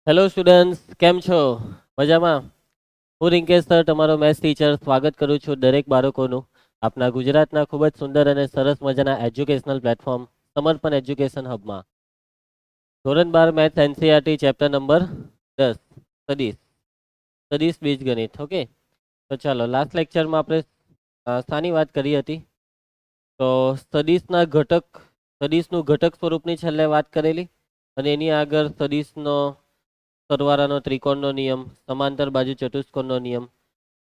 Hello students, કેમ છો? મજામાં? હું રિંકેશ સર, તમારો મેથ્સ ટીચર, સ્વાગત કરું છું દરેક બાળકોનું આપના ગુજરાતના ખૂબ જ સુંદર અને સરસ મજાના એજ્યુકેશનલ પ્લેટફોર્મ સમર્પણ એજ્યુકેશન હબમાં. ધોરણ 12 maths NCERT chapter number 10 studies studies બીજગણિત. ઓકે, તો ચાલો, લાસ્ટ લેક્ચરમાં આપણે શાની વાત કરી હતી? તો સ્ટડીઝનું ઘટક સ્વરૂપની છેલ્લે વાત કરેલી, અને એની આગળ સ્ટડીઝનો સરવાળાનો ત્રિકોણનો નિયમ, સમાંતર બાજુ ચતુષ્કોણનો નિયમ.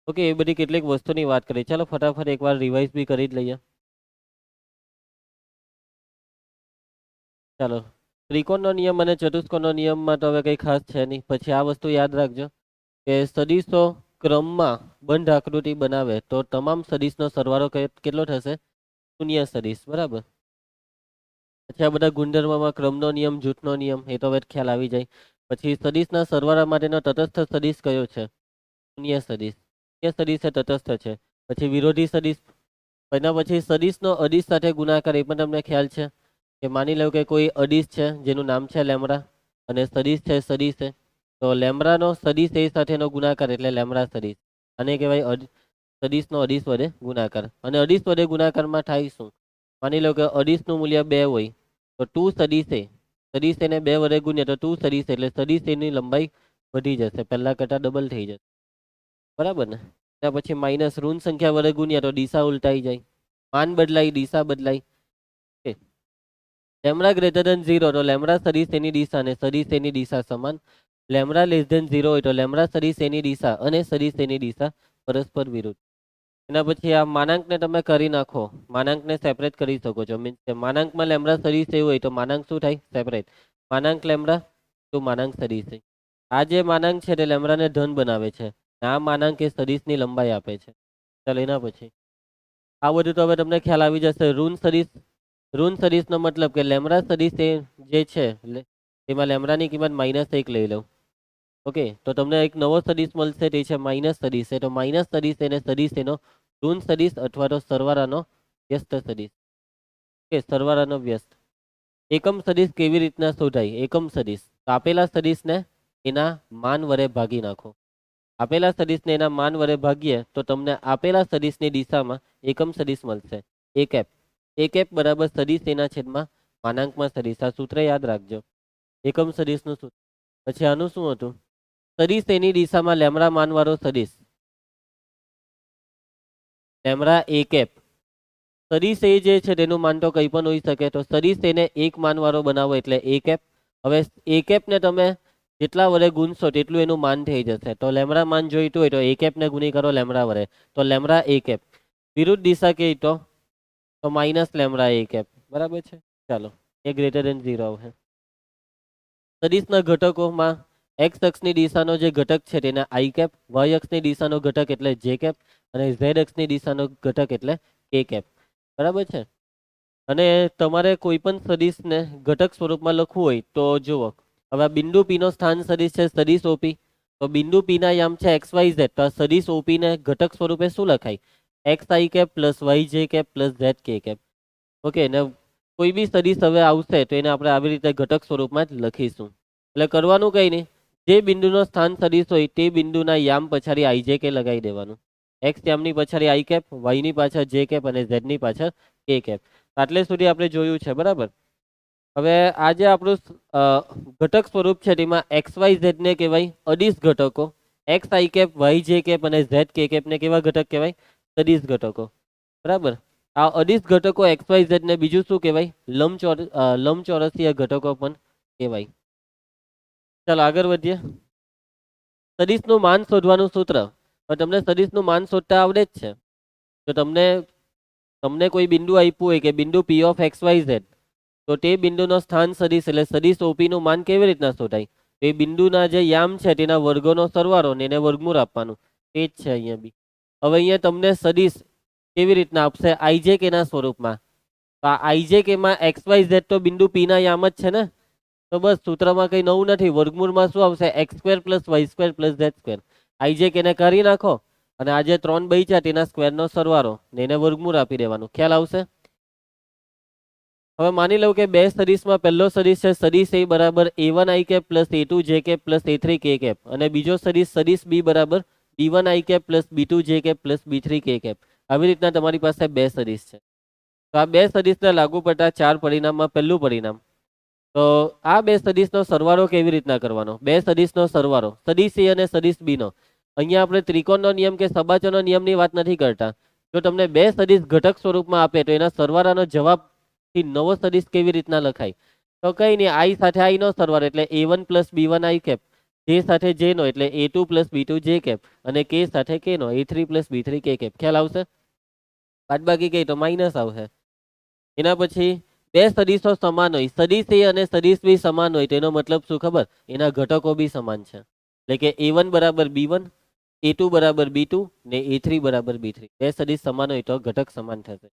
ઓકે, એ બધી કેટલીક વસ્તુની વાત કરી. ચાલો ફટાફટ એકવાર રિવાઇઝ બી કરી જ લઈએ. ચાલો, ત્રિકોણનો નિયમ અને ચતુષ્કોણનો નિયમમાં તો હવે કંઈ ખાસ છે નહીં. પછી આ વસ્તુ યાદ રાખજો કે સદીશો ક્રમમાં બંધ આકૃતિ બનાવે તો તમામ સદીશનો સરવાળો કેટલો થશે? શૂન્ય સદીશ, બરાબર. પછી આ બધા ગુણધર્મમાં ક્રમનો નિયમ, જૂથનો નિયમ, એ તો હવે ખ્યાલ આવી જાય. પછી સદીશના સરવાળા માટેનો તટસ્થ સદીશ કયો છે? શૂન્ય સદીશ. શૂન્ય સદીશ એ તટસ્થ છે. પછી વિરોધી સદીશ. એના પછી સદીશનો અદીશ સાથે ગુણાકાર, એ પણ તમને ખ્યાલ છે કે માની લો કે કોઈ અદીશ છે જેનું નામ છે લેમડા, અને સદીશ છે સદીશ છે. તો લેમડાનો સદીશ એ સાથેનો ગુણાકાર એટલે લેમડા સદીશ. અને કહેવાય સદીશનો અદીશ વડે ગુણાકાર. અને અદીશ વડે ગુણાકારમાં થાય શું? માની લો કે અદીશનું મૂલ્ય 2 હોય તો 2 સદીશ એને 2 વડે ગુણ્યા તો 2 સદીશ, એટલે સદીશ એની લંબાઈ વધી જશે, પહેલા કરતા ડબલ થઈ જશે, બરાબર ને? ત્યાર પછી માઇનસ ઋણ સંખ્યા વડે ગુણ્યા તો દિશા ઉલટાઈ જાય, માન બદલાય, દિશા બદલાય. ઓકે, લેમડા ગ્રેટર ધેન 0 તો લેમડા સદીશ એની દિશા અને સદીશ એની દિશા સમાન. લેમડા લેસ ધેન 0 હોય તો લેમડા સદીશ એની દિશા અને સદીશ એની દિશા પરસ્પર વિરુદ્ધ. એના પછી આ માનાંકને તમે કરી નાખો, માનાંકને સેપરેટ કરી શકો છો. મીન્સ કે માનાંકમાં લેમડા સદીશ એવું હોય તો માનાંક શું થાય? સેપરેટ. માનાંક લેમડા તો માનાંક સદીશ. આ જે માનાંક છે તે લેમડાને ધન બનાવે છે. આ માનાંક એ સદીશની લંબાઈ આપે છે. ચાલો, એના પછી આ બધું તો હવે તમને ખ્યાલ આવી જશે. ઋણ સદીશનો મતલબ કે લેમડા સદીશ એ જે છે એમાં લેમડાની કિંમત -1 લઈ લઉં. ઓકે, તો તમને એક નવો સદીશ મળશે, તે છે માઇનસ સદીશ. તો માઇનસ સદીશ એને સદીશ એનો ઋણ સદીશ અથવા તો સરવાળાનો વ્યસ્ત સદીશ. ઓકે, સરવાળાનો વ્યસ્ત. એકમ સદીશ કેવી રીતના શોધાય? એકમ સદીશ તો આપેલા સદીશને એના માન વડે ભાગી નાખો. આપેલા સદીશને એના માન વડે ભાગીએ તો તમને આપેલા સદીશની દિશામાં એકમ સદીશ મળશે. એક એપ બરાબર સદીશ એના છેદમાં માનાંકમાં સદીશ. આ સૂત્ર યાદ રાખજો, એકમ સદીશનું સૂત્ર. પછી આનું શું હતું? સદીશ એની દિશામાં લેમડા માનવાળો સદીશ, લેમડા એક એપ. સદીશ એ જે છે તેનું માન તો કંઈ પણ હોઈ શકે, તો સદીશ એને એક માનવાળો બનાવો એટલે એક એપ. હવે એક એપને તમે જેટલા વડે ગુણશો તેટલું એનું માન થઈ જશે. તો લેમડા માન જોઈતું હોય તો એક એપને ગુણી કરો લેમડા વડે, તો લેમડા એક એપ. વિરુદ્ધ દિશા કે તો માઇનસ લેમડા એક એપ, બરાબર છે. ચાલો, એ ગ્રેટર ધેન 0 આવશે. સદીશના ઘટકોમાં એક્સ અક્ષની દિશાનો જે ઘટક છે તેને આઈ કેપ, વાય અક્ષની દિશાનો ઘટક એટલે જે કેપ, અને ઝેડ અક્ષની દિશાનો ઘટક એટલે કે કેપ, બરાબર છે. અને તમારે કોઈ પણ સદીશને ઘટક સ્વરૂપમાં લખવું હોય તો જુઓ, હવે આ બિંદુ પી નો સ્થાન સદીશ છે સદીશ ઓપી. તો બિંદુ પી ના યામ છે એક્સ વાય ઝેડ, તો આ સદીશ ઓપી ને ઘટક સ્વરૂપે શું લખાય? X i cap plus y j cap plus z k cap. Okay, ને કોઈ બી સદીશ હવે આવશે તો એને આપણે આવી રીતે ઘટક સ્વરૂપમાં જ લખીશું. એટલે કરવાનું કંઈ નહીં, જે બિંદુનો સ્થાન સદીશ હોય તે બિંદુના યામ પછાડી આઈ જે કે લગાવી દેવાનું. એક્સ યામની પછાડી આઈ કેપ, વાયની પાછળ જે કેપ અને ઝેડની પાછળ કે કેપ. આટલે સુધી આપણે જોયું છે, બરાબર. હવે આ જે આપણું ઘટક સ્વરૂપ છે તેમાં એક્સ વાય ઝેડ ને કહેવાય અદિશ ઘટકો, x i cap, y j cap અને ઝેડ કે કેપ ને કેવા ઘટક કહેવાય? સદિશ ઘટકો, બરાબર. આ અદિશ ઘટકો એક્સ વાય ઝેડ ને બીજું શું કહેવાય? લંબચોરસીય ઘટકો પણ કહેવાય. ચાલો આગળ વધીએ. સદિશનું માન શોધવાનું સૂત્ર, તમને સદિશનું માન શોધતા આવડે જ છે. તો તમને કોઈ બિંદુ આપ્યું હોય કે બિંદુ p of x y z, તો તે બિંદુનો સ્થાન સદિશ એટલે સદિશ ઓપી નું માન કેવી રીતના શોધાય? એ બિંદુના જે યામ છે તેના વર્ગોનો સરવાળો ને એને વર્ગમૂળ આપવાનું, તે જ છે અહીંયા બી. હવે અહીંયા તમને સદિશ કેવી રીતના આપશે? આઈજેક એના સ્વરૂપમાં. તો આ આઈજેક એમાં એક્સ વાય ઝેડ તો બિંદુ પી ના યામ જ છે ને, તો બસ સૂત્રમાં કંઈ નવું નથી. વર્ગમૂળમાં શું આવશે? X square plus Y square plus Z square. આઈજેક એને કરી નાખો અને આ જે 3 બચ્યા તેના સ્ક્વેરનો સરવાળો ને એને વર્ગમૂળ આપી દેવાનું. ખ્યાલ આવશે? હવે માની લઉં કે બે સદિશમાં પહેલો સદિશ છે સદિશ એ બરાબર a1 i cap plus a2 j cap plus a3 k cap અને બીજો સદિશ સદિશ b બરાબર b1 i cap plus b2 j cap plus b3 k cap. આવી રીતના તમારી પાસે બે સદિશ છે. તો આ બે સદિશને લાગુ પડતા ચાર પરિણામમાં પહેલું પરિણામ. તો આ બે સદિશનો સરવાળો કેવી રીતના કરવાનો? બે સદિશનો સરવાળો સદિશ a અને સદિશ b નો. અહીંયા આપણે ત્રિકોણનો નિયમ કે સબાચોનો નિયમની વાત નથી કરતા. જો તમને બે સદિશ ઘટક સ્વરૂપમાં આપે તો એના સરવાળાનો જવાબ થી નવો સદિશ કેવી રીતના લખાય? તો કઈ નહીં, i સાથે i નો સરવાળો એટલે a1 plus b1 i cap, j સાથે j નો એટલે a2 plus b2 j cap અને k સાથે k નો a3 plus b3 k cap. ખ્યાલ આવશે? બાદબાકી કઈ તો માઇનસ આવશે. એના પછી બે સદિશો સમાન હોય, સદિશ a અને સદિશ b સમાન હોય તેનો મતલબ શું ખબર? એના ઘટકો બી સમાન છે. એટલે કે a1 બરાબર b1, a2 બરાબર b2 ને a3 બરાબર b3. બે સદિશ સમાન હોય તો ઘટક સમાન થશે.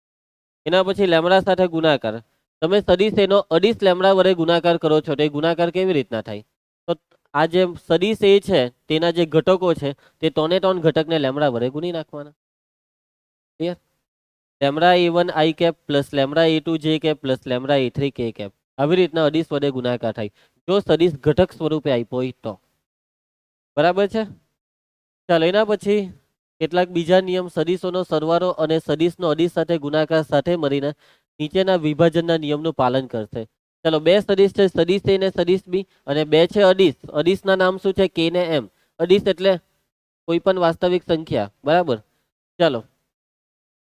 એના પછી લેમડા સાથે ગુણાકાર. તમે સદિશ એનો અડીશ લેમડા વડે ગુણાકાર કરો છો તો એ ગુણાકાર કેવી રીતના થાય? તો આ જે સદિશ એ છે તેના જે ઘટકો છે તે ત્રણે ત્રણ ઘટકને લેમડા વડે ગુણી નાખવાના. Clear? Lambda a1 i cap plus lambda a2 j cap plus lambda a3 k cap. આવી રીતના અડીશ વડે ગુણાકાર થાય જો સદિશ ઘટક સ્વરૂપે આપ્યો હોય તો. બરાબર છે? ચાલો એના પછી કેટલાક બીજા નિયમ સદિશોનો સરવાળો અને સદિશનો અડીશ સાથે ગુણાકાર સાથે મળીને નીચેના વિભાજનના નિયમનું પાલન કરશે. ચાલો બે સદિશ છે સદિશ a ને સદિશ b અને બે છે અડીશ. અડીશના નામ શું છે? k ને m. અડીશ એટલે કોઈ પણ વાસ્તવિક સંખ્યા. બરાબર? ચાલો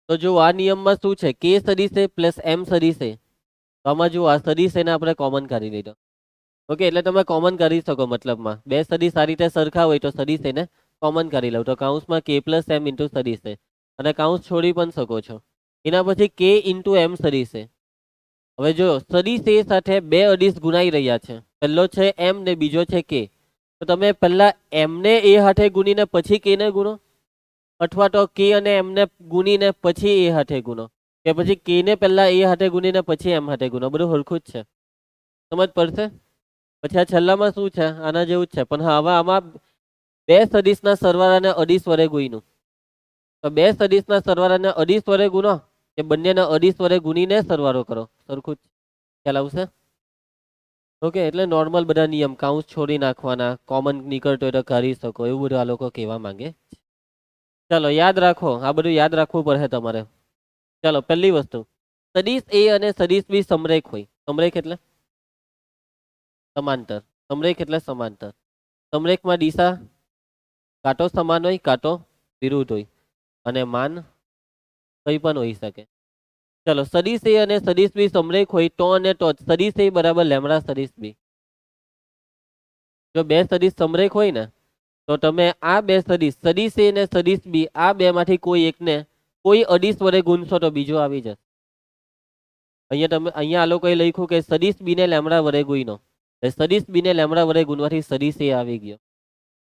તો જો આ નિયમમાં શું છે? k સદિશ a પ્લસ m સદિશ a. તો આમાં જો આ સદિશ એને આપણે કોમન કાઢી લીધો. ઓકે, એટલે તમે કોમન કરી શકો. મતલબમાં બે સદિશ આ રીતે સરખા હોય તો સદિશ એને કોમન કરી લઉં તો કૌંસમાં k પ્લસ m ઇન્ટુ સદિશ a અને કૌંસ છોડી પણ શકો છો. એના પછી k ઇન્ટુ m સદિશ a. હવે જો સદિશ a સાથે બે અડીશ ગુણાઈ રહ્યા છે, પહેલો છે m ને બીજો છે k. તો તમે પહેલા m ને a હાથે ગુણીને પછી k ને ગુણો, અથવા તો k અને m ને ગુણીને પછી a હાથે ગુણો, કે પછી k ને પહેલા a હાથે ગુણીને પછી m હાથે ગુણો. બધું હરખું જ છે. સમજ પડશે? પછી આ છેલ્લામાં શું છે? આના જેવું જ છે, પણ હા હવે આમાં બે સદિશના સરવાળાને અડીશ વડે ગુણ્યું. તો બે સદિશના સરવાળાને અડીશ વડે ગુણો કે બંનેને અડીશ વડે ગુણીને સરવાળો કરો, સરખું જ. ખ્યાલ આવશે? ઓકે, એટલે નોર્મલ બધા નિયમ કૌંસ છોડી નાખવાના, કોમન નીકળતો હોય તો કરી શકો, એવું બધું આ લોકો કહેવા માંગે. ચાલો યાદ રાખો, આ બધું યાદ રાખવું પડે તમારે. ચાલો પહેલી વસ્તુ, સદિશ a અને સદિશ b સમરેખ હોય. સમરેખ એટલે સમાંતર. સમરેખ એટલે સમાંતર. સમરેખમાં દિશા કાં તો સમાન હોય કાં તો વિરુદ્ધ હોય અને માન કઈ પણ હોઈ શકે. ચલો સદિશ a અને સદિશ b સમરેખ હોય તો અને તો સદિશ a બરાબર લેમડા સદિશ b. જો બે સદિશ સમરેખ હોય ને તો તમે આ બે સદિશ સદિશ a ને સદિશ b આ બે માંથી કોઈ એકને કોઈ અડીશ વડે ગુણશો તો બીજો આવી જશે. અહીંયા આ લોકોએ લખ્યું કે સદિશ b ને લેમડા વડે ગુણો. સદિશ b ને લેમડા વડે ગુણવાથી સદિશ a આવી ગયો.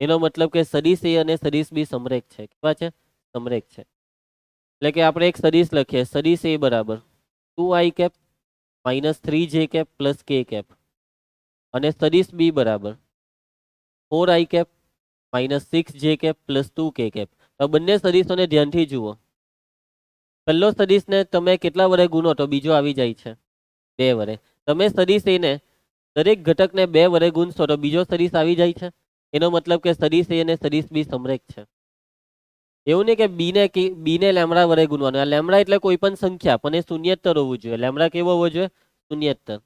એનો મતલબ કે સદિશ a અને સદિશ b સમરેખ છે. કેવા છે? સમરેખ છે. એટલે કે આપણે એક સદિશ લખીએ, સદિશ a બરાબર 2i cap minus 3j cap plus k cap અને સદિશ b બરાબર 4i cap minus 6j cap plus 2k cap. તો બંને સદિશોને ધ્યાનથી જુઓ. પહેલો સદિશને તમે કેટલા વડે ગુણો તો બીજો આવી જાય છે 2 વડે. તમે સદિશ a ને દરેક ઘટકને 2 વડે ગુણશો તો બીજો સદિશ આવી જાય છે. એનો મતલબ કે સદિશ a અને સદિશ b સમરેખ છે. એવું નહીં કે બી ને લેમડા વડે ગુણવાનું. આ લેમડા એટલે કોઈ પણ સંખ્યા, પણ એ શૂન્યતર હોવું જોઈએ. લેમડા કેવો હોવો જોઈએ? શૂન્યતર.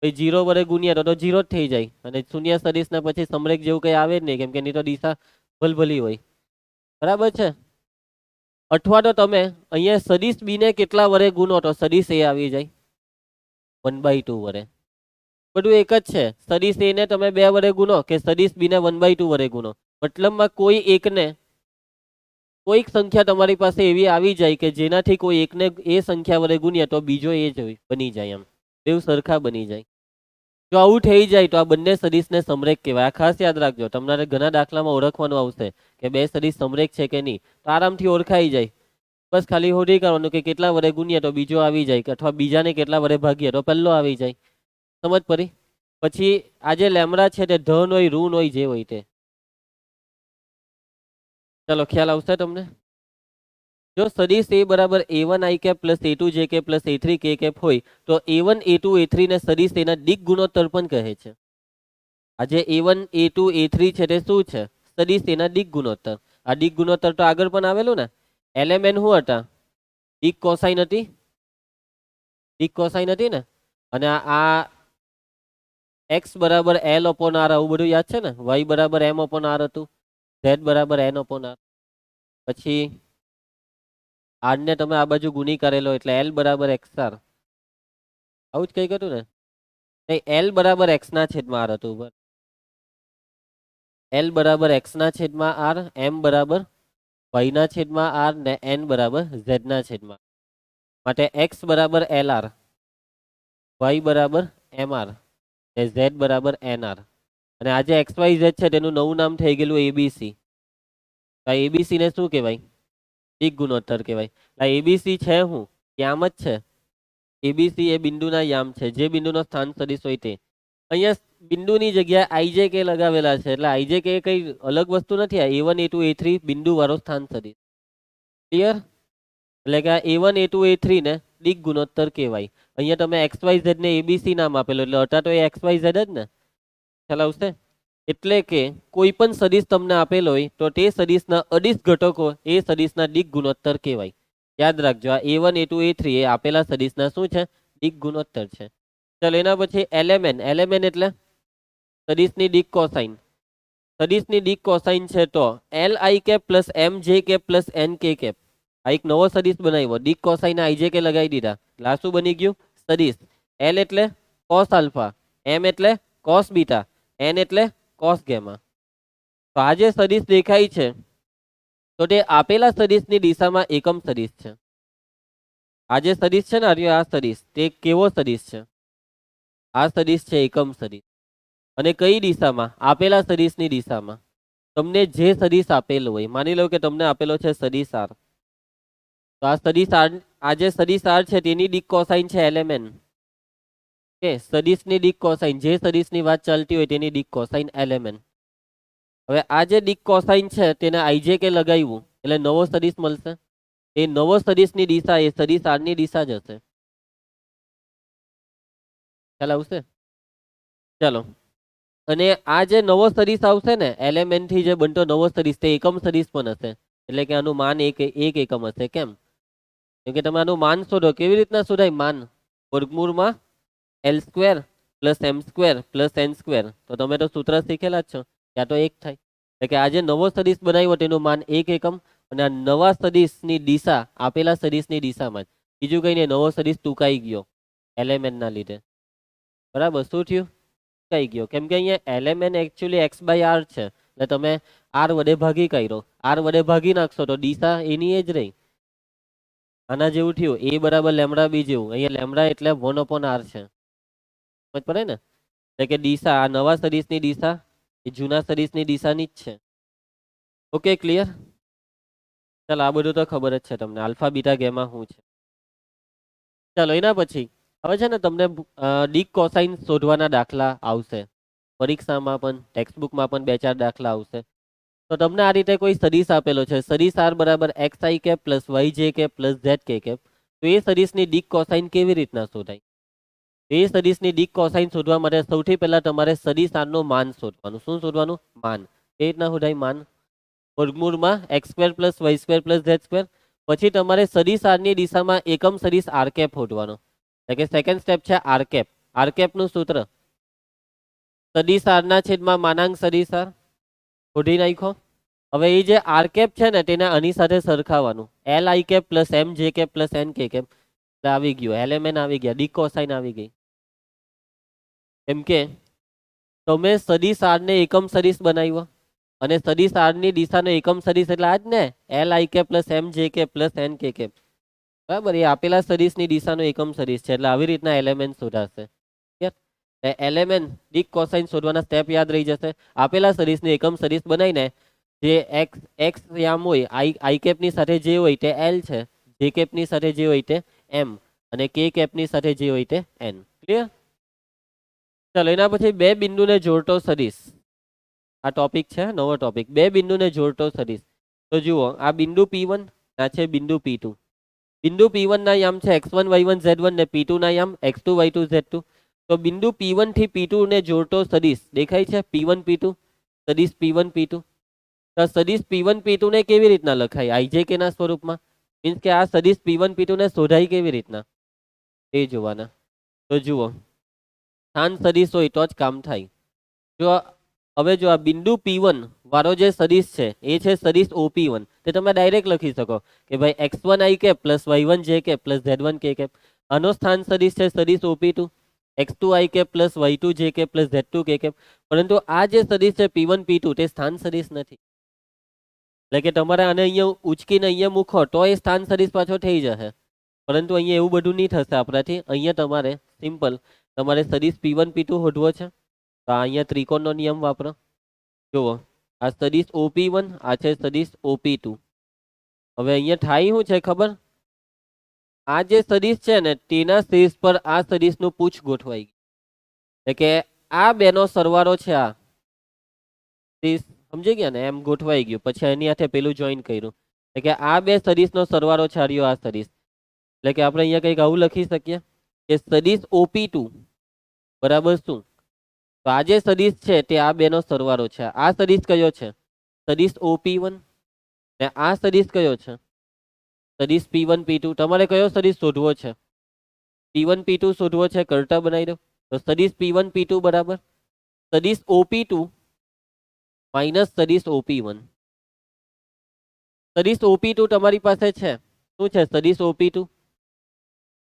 પછી 0 વડે ગુણીએ તો 0 જ થઈ જાય અને શૂન્ય સદિશના પછી સમરેખ જેવું કંઈ આવે જ નહીં, કેમ કે એની તો દિશા ભલભલી હોય. બરાબર છે? અથવા તો તમે અહીંયા સદિશ b ને કેટલા વડે ગુણો તો સદિશ a આવી જાય 1/2 વડે. બધું એક જ છે. સદિશ a ને તમે 2 વડે ગુણો કે સદિશ b ને 1/2 વડે ગુણો, મતલબમાં કોઈ એકને કોઈક સંખ્યા તમારી પાસે એવી આવી જાય કે જેનાથી કોઈ એકને એ સંખ્યા વડે ગુણીએ તો બીજો એ જ બની જાય. એમ બેવ સરખા બની જાય. જો આવું થઈ જાય તો આ બંને સદિશને સમરેખ કહેવાય. આ ખાસ યાદ રાખજો, તમારે ઘણા દાખલામાં ઓળખવાનું આવશે કે બે સદિશ સમરેખ છે કે નહીં, તો આરામથી ઓળખાઈ જાય. બસ ખાલી શોધી કાઢવાનું કે કેટલા વડે ગુણીએ તો બીજો આવી જાય, અથવા બીજાને કેટલા વડે ભાગીએ તો પહેલો આવી જાય. સમજ પડી? પછી આ જે લેમડા છે તે ધન હોય ઋણ હોય જે હોય તે. ચાલો ખ્યાલ આવશે તમને? જો સદિશ એ બરાબર a1 i cap plus a2 j cap plus a3 k cap હોય તો a1 a2 a3 ને સદિશ એના દિક ગુણોત્તર પણ કહે છે. આજે a1 a2 a3 છે તે શું છે? સદિશ એના દિક ગુણોત્તર. આ દિક ગુણોત્તર તો આગળ પણ આવેલું ને. એલએમએન શું હતા? દિક કોસાઇન હતી. દિક કોસાઇન હતી ને. અને આ x બરાબર l અપોન r આવું બધું યાદ છે ને. y બરાબર m અપોન r હતું. z બરાબર n અપોન r. પછી r ને તમે આ બાજુ ગુણી કરેલો એટલે l બરાબર xr. આવું જ કંઈક હતું ને. નહીં, l બરાબર x ના છેદમાં r હતું. l બરાબર x ના છેદમાં r, m બરાબર y ના છેદમાં r ને n બરાબર z ના છેદમાં. માટે x બરાબર lr, y બરાબર mr ને z બરાબર nr. અને આ જે xyz છે તેનું નવું નામ થઈ ગયેલું એબીસી. આ એબીસી ને શું કહેવાય? દિક ગુણોત્તર કહેવાય. આ એબીસી છે શું? યામ જ છે. એબીસી એ બિંદુના યામ છે, જે બિંદુનો સ્થાન સદિશ હોય તે. અહીંયા બિંદુની જગ્યાએ આઈજે કે લગાવેલા છે, એટલે આઈજે કે કઈ અલગ વસ્તુ નથી. આ a1 a2 a3 બિંદુ વાળો સ્થાન સદિશ. ક્લિયર? એટલે કે આ a1 a2 a3 ને દિક ગુણોત્તર કહેવાય. અહીંયા તમે xyz ને એબીસી નામ આપેલું એટલે અટા તો એ xyz જ ને. ખ્યાલ આવશે? એટલે કે કોઈ પણ સદિશ તમને આપેલો હોય તો તે સદિશના અદિશ ઘટકો એ સદિશના દિક ગુણોત્તર કહેવાય. યાદ રાખજો, આ a1 a2 a3 એ આપેલા સદિશના શું છે? દિક ગુણોત્તર છે. ચાલો એના પછી એલેમેન. એલેમેન એટલે સદિશની દિક કોસાઇન. સદિશની દિક કોસાઇન છે તો એલ આઈ કેપ પ્લસ એમ જે કેપ પ્લસ એન કે કેપ. આ એક નવો સદિશ બનાવ્યો. દિક કોસાઇન આઈજે કે લગાવી દીધા. એટલે આ શું બની ગયું? સદિશ. એલ એટલે કોસ આલ્ફા, એમ એટલે કોસ બીટા, એન એટલે કોસ ગેમા. તો આ જે સદિશ દેખાય છે તો તે આપેલા સદિશની દિશામાં એકમ સદિશ છે. આ જે સદિશ છે ને, આ સદિશ તે કેવો સદિશ છે? આ સદિશ છે એકમ સદિશ. અને કઈ દિશામાં? આપેલા સદિશની દિશામાં. તમને જે સદિશ આપેલો હોય, માની લો કે તમને આપેલો છે સદિશ આર, તો આ સદિશ આર, આ જે સદિશ આર છે તેની દિક કોસાઇન છે એલેમેન. કે સદિશની દિક કોસાઇન, જે સદિશની વાત ચાલતી હોય તેની દિક કોસાઇન એલેમેન. હવે આ જે દિક કોસાઇન છે તેને આઈજે કે લગાવ્યું એટલે નવો સદિશ મળશે. એ નવો સદિશની દિશા એ સદિશ આર ની દિશા જ હશે. ખ્યાલ આવશે? ચાલો, અને આ જે નવો સદિશ આવશે ને, એલેમેન્ટ થી જે બનતો નવો સદિશ તે એકમ સદિશ પણ હશે. એટલે કે આનું માન એક એકમ હશે. કેમ? કેમ કે તમે આનું માન શોધો. કેવી રીતના શોધાય માન? વર્ગમૂળમાં L square plus M square plus N square. તો તમે તો સૂત્ર શીખેલા જ છો. ત્યાં તો એક થાય. એટલે કે આ જે નવો સદિશ બનાવ્યો તેનું માન એક એકમ. અને આ નવા સદિશની દિશા આપેલા સદિશની દિશામાં જ. બીજું કઈ નહીં, નવો સદિશ ટૂંકાઈ ગયો એલેમેન્ટ ના લીધે. બરાબર? શું થયું? ટૂંકાઈ ગયો. કેમ કે અહીંયા element actually x by r છે. એટલે તમે આર વડે ભાગી કાઢ્યો. આર વડે ભાગી નાખશો તો દિશા એની એ જ રહી. આના જેવું થયું એ બરાબર લેમડા બી જેવું. અહીંયા લેમડા એટલે 1/r છે. સમજ પડે ને? એટલે કે દિશા, આ નવા સદિશની દિશા એ જૂના સદિશની દિશાની જ છે. Okay, clear? ચાલો, આ બધું તો ખબર જ છે તમને. આલ્ફા બીટા ગેમા શું છે. ચાલો એના પછી હવે છે ને તમને દિક કોસાઇન શોધવાના દાખલા આવશે. પરીક્ષામાં પણ, ટેક્સ્ટબુકમાં પણ 2-4 દાખલા આવશે. તો તમને આ રીતે કોઈ સદિશ આપેલો છે, સદિશ આર બરાબર x i cap plus y j cap plus z k cap. તો એ સદિશની દિક કોસાઇન કેવી રીતના શોધાય? એ સદિશની દિક કોસાઇન શોધવા માટે સૌથી પહેલા તમારે સદિશ આરનું માન શોધવાનું. શું શોધવાનું? માન. એ રીતના શોધાય માન? વર્ગમૂળમાં x square plus Y square plus Z square. પછી તમારે સદિશ આરની દિશામાં એકમ સદિશ આર કેપ શોધવાનો. એટલે કે સેકન્ડ સ્ટેપ છે આર કેપ. આર કેપનું સૂત્ર સદિશ આરના છેદમાં માનાંક સદિશ આર. શોધી નાખો. હવે એ જે આર કેપ છે ને તેને આની સાથે સરખાવવાનું. એલ આઈ કેપ પ્લસ એમ જે કેપ પ્લસ એન કે કેપ. આવી ગયું એલેમેન, આવી ગયા, ડી કોસાઇન આવી ગઈ. કેમ કે તમે સદિશ આર ને એકમ સદિશ બનાવ્યો અને સદિશ આર ની દિશાનો એકમ સદિશ એટલે આ જ ને, એલ આઈ કે પ્લસ એમ જે કે પ્લસ એન કે કેપ. બરાબર? એ આપેલા સદિશની દિશાનો એકમ સદિશ છે. એટલે આવી રીતના એલેમેન્ટ શોધાશે. એલેમેન્ટ દિક કોસાઇન શોધવાના સ્ટેપ યાદ રહી જશે. આપેલા સદિશને એકમ સદિશ બનાવીને જે એક્સ એક્સ યામ હોય, આઈ કેપની સાથે જે હોય તે એલ છે, જે કેપની સાથે જે હોય તે એમ, અને કે કેપની સાથે જે હોય તે એન. ક્લિયર? ચાલો એના પછી બે બિંદુને જોડતો સદિશ. આ ટોપિક છે, નવો ટોપિક. બે બિંદુને જોડતો સદિશ. તો જુઓ, આ બિંદુ P1 આ છે બિંદુ P2. બિંદુ P1 ના યામ છે x1 y1 z1 ને P2 ના યામ x2 y2 z2. તો બિંદુ P1 થી P2 ને જોડતો સદિશ દેખાય છે P1 P2, સદિશ P1 P2. તો સદિશ P1 P2 ને કેવી રીતના લખાય? IJK ના સ્વરૂપમાં. મીન્સ કે આ સદિશ P1 P2 ને શોધાય કેવી રીતના એ જોવાના. તો જુઓ, સ્થાન સદિશ હોય તો જ કામ થાય. જો હવે જો આ બિંદુ P1 વાળો જે સદિશ છે એ છે સદિશ OP1. તે તમે ડાયરેક્ટ લખી શકો કે ભાઈ x1 i cap plus y1 j cap plus z1 k cap. આનો સ્થાન સદિશ છે સદિશ OP2, x2 i cap plus y2 j cap plus z2 k cap. પરંતુ આ જે સદિશ છે P1 P2 તે સ્થાન સદિશ નથી. એટલે કે તમારે આને અહીંયા ઉચકીને અહીંયા મૂકો તો એ સ્થાન સદિશ પાછો થઈ જશે. પરંતુ અહીંયા એવું બધું નહીં થશે આપણાથી. અહીંયા તમારે સિમ્પલ તમારે સદિશ P1 P2 શોધવો છે. તો અહીંયા ત્રિકોણનો નિયમ વાપરો. જુઓ, આ સદિશ OP1, આ છે સદિશ OP2. હવે અહીંયા થાય શું છે ખબર? આ જે સદિશ છે ને તેના શીર્ષ પર આ સદિશનું પૂછ ગોઠવાઈ ગયું. એટલે કે આ બેનો સરવાળો છે, આ સમજી ગયા ને, એમ ગોઠવાઈ ગયું. પછી એની સાથે પેલું જોઈન કર્યું. એટલે કે આ બે સદિશનો સરવાળો છે આ સદિશ. એટલે કે આપણે અહીંયા કંઈક આવું લખી શકીએ કે સદિશ OP2 બરાબર શું? તો આ જે સદિશ છે તે આ બેનો સરવાળો છે. આ સદિશ કયો છે? સદિશ OP1. ને આ સદિશ કયો છે? સદિશ P1 P2. તમારે કયો સદિશ શોધવો છે? P1 P2 શોધવો છે. કરતા બનાવી દો. તો સદિશ P1 P2 બરાબર સદિશ OP2 માઇનસ સદિશ OP1. સદિશ OP2 તમારી પાસે છે. શું છે સદિશ OP2?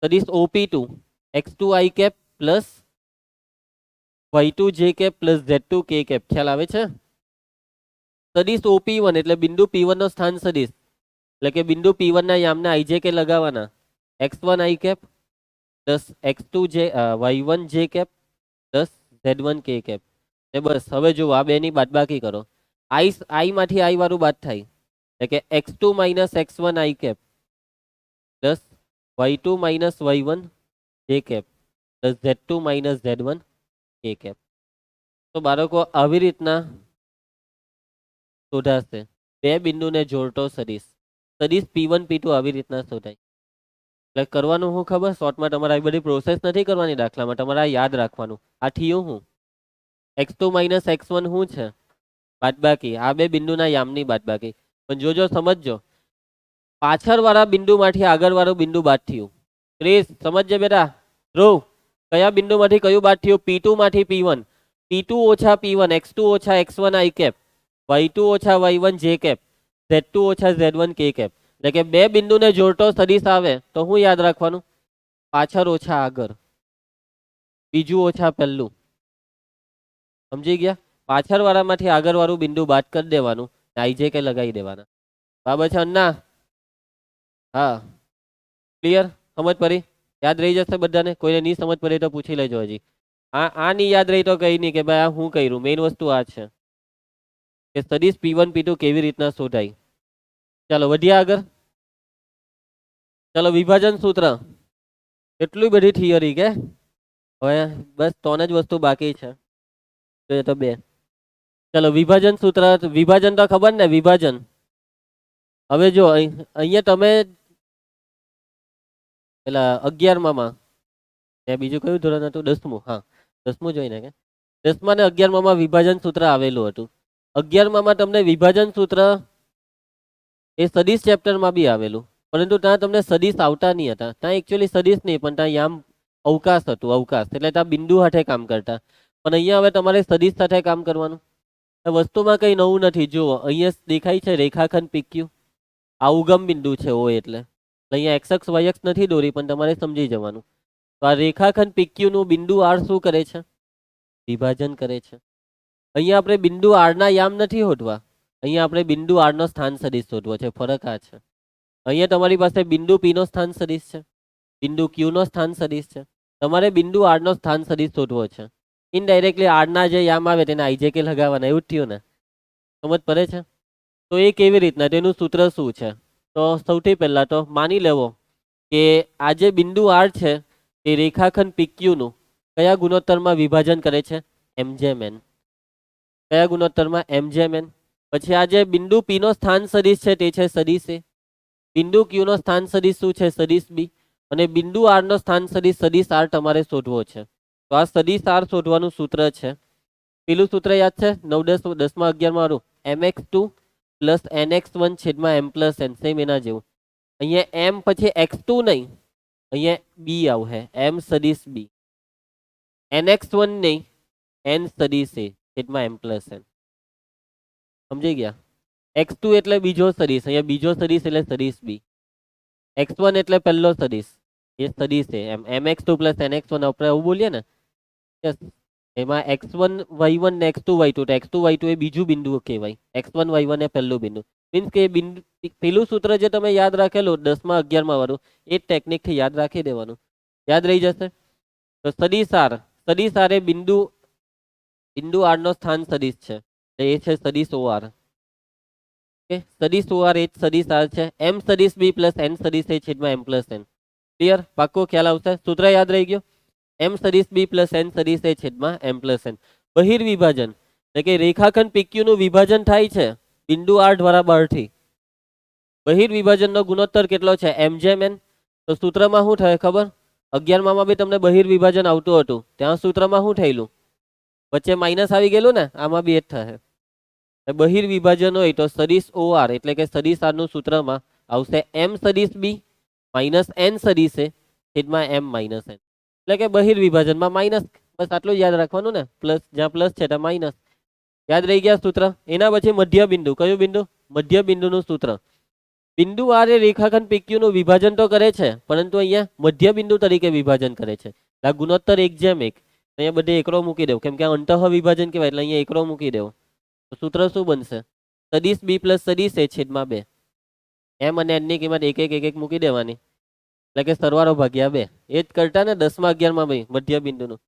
સદિશ OP2 x2 i cap plus y2 j cap plus z2 k cap. ખ્યાલ આવે છે? સદિશ OP1 એટલે બિંદુ P1 નો સ્થાન સદિશ. એટલે કે બિંદુ P1 ના યામના IJK લગાવવાના. x1 i cap plus x2 j y1 j cap plus z1 k cap. ને બસ હવે જુઓ, આ બેની બાદબાકી કરો. i માંથી i વાળું બાદ થાય. એટલે કે x2 minus x1 i cap plus y2 minus y1 j cap plus z2 minus z1 k cap. તો બાળકો આવી રીતના શોધાશે બે બિંદુને જોડતો સદિશ. સદિશ P1 P2 આવી રીતના શોધાય. એટલે કરવાનું હું ખબર? શોર્ટમાં તમારે આવી બધી પ્રોસેસ નથી કરવાની. દાખલામાં તમારે યાદ રાખવાનું. આ થયું હું x2 માઇનસ x1 શું છે? બાદબાકી. આ બે બિંદુના યામની બાદબાકી. પણ જોજો, સમજજો, પાછળ વાળા બિંદુ માંથી આગળ વાળું બિંદુ બાદ થયું. ક્રિસ સમજજે બેટા. ધ્રુવ, કયા બિંદુ માંથી કયું બાદ થયું? P2 માંથી P1. P2 ઓછા P1 x2 ઓછા x1 i કેપ, y2 ઓછા y1 j કેપ, z2 ઓછા z1 k કેપ. એટલે કે બે બિંદુને જોડતો સદિશ આવે તો હું યાદ રાખવાનું? પાછળ ઓછા આગળ, બીજું ઓછા પહેલું. સમજી ગયા? પાછળ વાળામાંથી આગળ વાળું બિંદુ બાદ કરી દેવાનું, IJK લગાવી દેવાના. બરાબર છે અન્ના? હા, ક્લિયર? સમજ પડી? યાદ રહી જશે બધાને? કોઈને નહીં સમજ પડે તો પૂછી લેજો. હજી આ નહીં યાદ રહી તો કઈ નહીં કે ભાઈ આ હું કર્યું. મેઇન વસ્તુ આ છે કે સદિશ P1 P2 કેવી રીતના શોધાય. ચાલો વધ્યા આગળ. ચાલો વિભાજન સૂત્ર. એટલી બધી થિયરી કે હવે બસ 3 જ વસ્તુ બાકી છે. તો 2. ચાલો વિભાજન સૂત્ર. વિભાજન તો ખબર ને? વિભાજન. હવે જો અહીંયા તમે પેલા 11માં બીજું કયું ધોરણ હતું? 10મું. હા, 10મું જોઈને કે 10મા ને 11માં વિભાજન સૂત્ર આવેલું હતું. 11માં તમને વિભાજન સૂત્ર એ સદિશ ચેપ્ટરમાં બી આવેલું, પરંતુ ત્યાં તમને સદિશ આવતા નહીં હતા. ત્યાં એકચ્યુઅલી સદિશ નહીં પણ ત્યાં યામ અવકાશ હતું. અવકાશ એટલે ત્યાં બિંદુ સાથે કામ કરતા. પણ અહીંયા હવે તમારે સદિશ સાથે કામ કરવાનું. વસ્તુમાં કંઈ નવું નથી. જુઓ, અહીંયા દેખાય છે રેખાખંડ PQ. આ ઉગમ બિંદુ છે O. એટલે અહીંયા x y નથી દોરી, પણ તમારે સમજી જવાનું. તો આ રેખાખંડ PQ નું બિંદુ R શું કરે છે? વિભાજન કરે છે. અહીંયા આપણે બિંદુ R ના યામ નથી શોધવા. અહીંયા આપણે બિંદુ R નો સ્થાન સદિશ શોધવો છે. ફરક આ છે. અહીંયા તમારી પાસે બિંદુ P નો સ્થાન સદિશ છે, બિંદુ Q નો સ્થાન સદિશ છે. તમારે બિંદુ R નો સ્થાન સદિશ શોધવો છે. ઇનડાયરેક્ટલી R ના જે યામ આવે તેને IJK લગાવવાના. એવું જ થયું ને? સમજ પડે છે? તો એ કેવી રીતના? તેનું સૂત્ર શું છે? તો સૌથી પહેલા તો માની લેવો કે આ જે બિંદુ R છે એ રેખાખંડ PQ નું કયા ગુણોત્તરમાં વિભાજન કરે છે? MJN. કયા ગુણોત્તરમાં? MJN. પછી આ જે બિંદુ P નો સ્થાન સદિશ છે તે છે સદિશ A. બિંદુ ક્યુ નો સ્થાન સદિશ શું છે? સદિશ બી. અને બિંદુ આર નો સ્થાન સદિશ આર તમારે શોધવો છે. તો આ સદિશ આર શોધવાનું સૂત્ર છે. પેલું સૂત્ર યાદ છે? 9 10 10 માં 11 વાળું, mx2 પ્લસ nx1 છેદમાં m પ્લસ n. સેમ એના જેવું. અહીંયા m પછી x2 નહીં, અહીંયા બી આવશે, m સદિશ બી. nx1 નહીં, n સદિશ એ છેદમાં m પ્લસ n. સમજી ગયા? x2 એટલે બીજો સદિશ, અહીંયા બીજો સદિશ એટલે સદિશ બી. x1 એટલે પહેલો સદિશ, એ સદિશ છે એમ. mx2 પ્લસ nx1 આપણે આવું બોલીએ ને, યસ. એમાં x1 y1 ને x2 y2, તો x2 y2 એ બીજું બિંદુ કહેવાય, x1 y1 એ પહેલું બિંદુ. મીન્સ કે બિંદુ પેલું સૂત્ર જે તમે યાદ રાખેલું 10 માં 11 માં વાળું, એ જ ટેકનિકથી યાદ રાખી દેવાનું, યાદ રહી જશે. તો સદિશ આર એ બિંદુ આર નો સ્થાન સદિશ છે, એ છે સદિશ ઓઆર. ઓકે, સદિશ ઓઆર એ જ સદિશ આર છે. m સદિશ બી પ્લસ n સદિશ એ છેદમાં m પ્લસ n. ક્લિયર? પાક્કો ખ્યાલ આવશે? સૂત્ર યાદ રહી ગયો? m સદિશ બી પ્લસ n સદિશ એ છેદમાં m પ્લસ n. બહિર્વિભાજન એટલે કે રેખાખંડ PQ નું વિભાજન થાય છે બિંદુ આર દ્વારા બહારથી. બહિર્વિભાજનનો ગુણોત્તર કેટલો છે? m જેમ n. તો સૂત્રમાં શું થાય ખબર? 11 માં બી તમને બહિર્વિભાજન આવતું હતું, ત્યાં સૂત્રમાં શું થયેલું? વચ્ચે માઇનસ આવી ગયેલું ને, આમાં બી એ જ થશે. બહિર્વિભાજન હોય તો સદિશ ઓઆર એટલે કે સદિશ આર નું સૂત્રમાં આવશે m સદિશ બી માઇનસ n સદિશ એ છેદમાં m માઇનસ n. એટલે કે બહિર્વિભાજનમાં માઇનસ, બસ આટલું યાદ રાખવાનું ને, પ્લસ જ્યાં પ્લસ છે ત્યાં માઇનસ. યાદ રહી ગયા સૂત્ર? એના પછી મધ્ય બિંદુ. કયું બિંદુ? મધ્ય બિંદુનું સૂત્ર. બિંદુ આર એ રેખાખંડ PQ નું વિભાજન તો કરે છે, પરંતુ અહીંયા મધ્ય બિંદુ તરીકે વિભાજન કરે છે. આ ગુણોત્તર 1:1. અહીંયા બધે એકરો મૂકી દેવો, કેમ કે અંતઃ વિભાજન કહેવાય, એટલે અહીંયા એકરો મૂકી દેવો. તો સૂત્ર શું બનશે? સદિશ બી પ્લસ સદિશ એ છેદમાં 2. m અને n ની કિંમત એક એક મૂકી દેવાની, એટલે કે સરવાળો ભાગ્યા 2. એ જ કરતા ને 10 માં 11 માં ભાઈ મધ્ય બિંદુનું.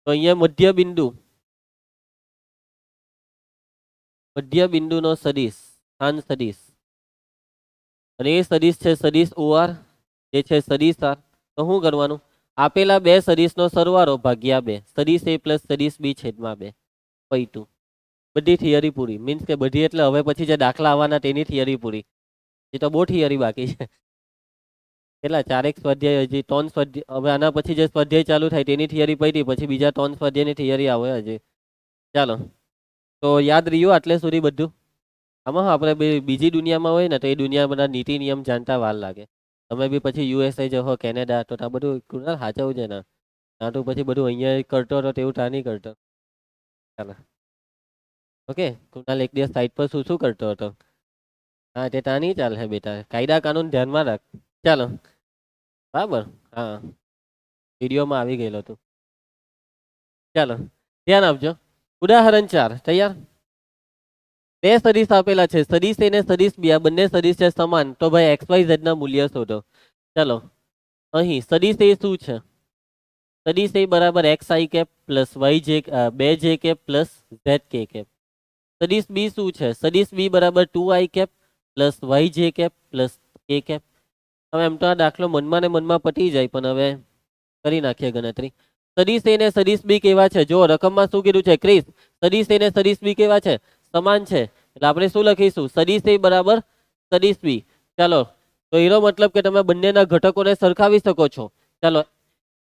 તો અહીંયા મધ્ય બિંદુનો સદિશ, સ્થાન સદિશ, અને એ સદિશ છે સદિશ ઓઆર, જે છે સદિશ આર. તો શું કરવાનું? આપેલા બે સદિશનો સરવાળો ભાગ્યા 2. સદિશ એ પ્લસ સદિશ બી છેદમાં 2 π2. બધી થિયરી પૂરી. મીન્સ કે બધી એટલે હવે પછી જે દાખલા આવવાના તેની થિયરી પૂરી. એ તો બહુ થિયરી બાકી છે. કેટલા 4 સ્વાધ્યાય, હજી 3 સ્વાધ્યાય. હવે આના પછી જે સ્વાધ્યાય ચાલુ થાય તેની થિયરી પડી, પછી બીજા 3 સ્વાધ્યાયની થિયરી આવે હજી. ચાલો, તો યાદ રહ્યું આટલે સુધી બધું? આમાં આપણે બીજી દુનિયામાં હોય ને, તો એ દુનિયા બધા નીતિ નિયમ જાણતા વાર લાગે. તમે બી પછી USA જહો, કેનેડા, તો આ બધું સાચવું છે ને. ના તો પછી બધું અહીંયા કરતો હતો તેવું ત્યાં નહીં કરતો. ચાલો, ઓકે. કુણાલ એક દિવસ સાઈડ પર શું કરતો હતો? હા, તે ત્યાં નહીં ચાલે બેટા, કાયદા કાનૂન ધ્યાનમાં રાખ. ચાલો, બરાબર. હા, વિડીયોમાં આવી ગયેલો તું. ચાલો, ધ્યાન આપજો. ઉદાહરણ 4. તૈયાર? બે સદિશ આપેલા છે, સદિશ એ ને સદિશ બી. આ બંને સદિશ છે સમાન, તો ભાઈ XYZ ના મૂલ્ય શોધો. ચાલો, અહીં સદિશ એ શું છે? સદિશ એ બરાબર xi cap plus 2j cap plus zk cap. સદિશ બી શું છે? સદિશ બી બરાબર 2i cap plus yj cap plus k cap. હવે એમ તો આ દાખલો મનમાં ને મનમાં પતી જાય, પણ હવે કરી નાખીએ ગણતરી. સદિશ એ ને સદિશ બી કેવા છે? જો રકમમાં શું કીધું છે ક્રિસ? સદિશ એ ને સદિશ બી કેવા છે? સમાન છે. એટલે આપણે શું લખીશું? સદિશ એ બરાબર સદિશ બી. ચાલો, તો એનો મતલબ કે તમે બંનેના ઘટકોને સરખાવી શકો છો. ચાલો,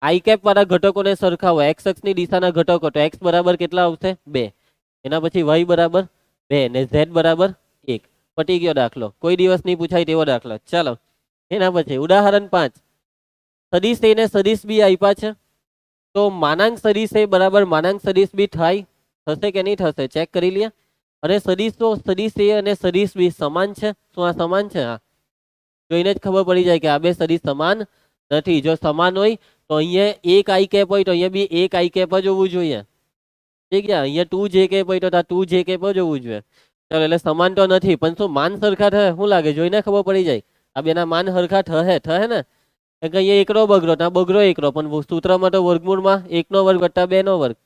આઈ કેપ વાળા ઘટકોને સરખાવો. x અક્ષની દિશાના ઘટકો, તો x બરાબર કેટલા આવશે? 2. એના પછી y બરાબર 2 ને z બરાબર 1. પટી ગયો દાખલો. કોઈ દિવસ નહીં પૂછાય તેવો દાખલો. ચાલો, એના પછી ઉદાહરણ 5. સદિશ એ ને સદિશ બી આપ્યા છે, તો માનાંક સદિશ એ બરાબર માનાંક સદિશ બી થાય? થશે કે નહીં થશે? ચેક કરી લઈએ. અને સદિશ એ અને સદિશ બી સમાન છે? શું આ સમાન છે? હા, જોઈને જ ખબર પડી જાય કે આ બે સદિશ સમાન નથી. જો સમાન હોય તો અહીંયા એક આઈ કેપ હોય, તો અહીંયા બી એક આઈ કેપ જ હોવું જોઈએ. ઠીક છે? અહીંયા 2j કેપ હોય તો 2j કેપ જ હોવું જોઈએ. ચાલો, એટલે સમાન તો નથી, પણ શું માન સરખા થશે? શું લાગે? જોઈને ખબર પડી જાય આ બેના માન સરખા થશે ને. અહીંયા એકરો બગડો, ત્યાં બગડો એકરો, પણ સૂત્રમાં તો વર્ગમૂળમાં 1 નો વર્ગ વત્તા 2 નો વર્ગ.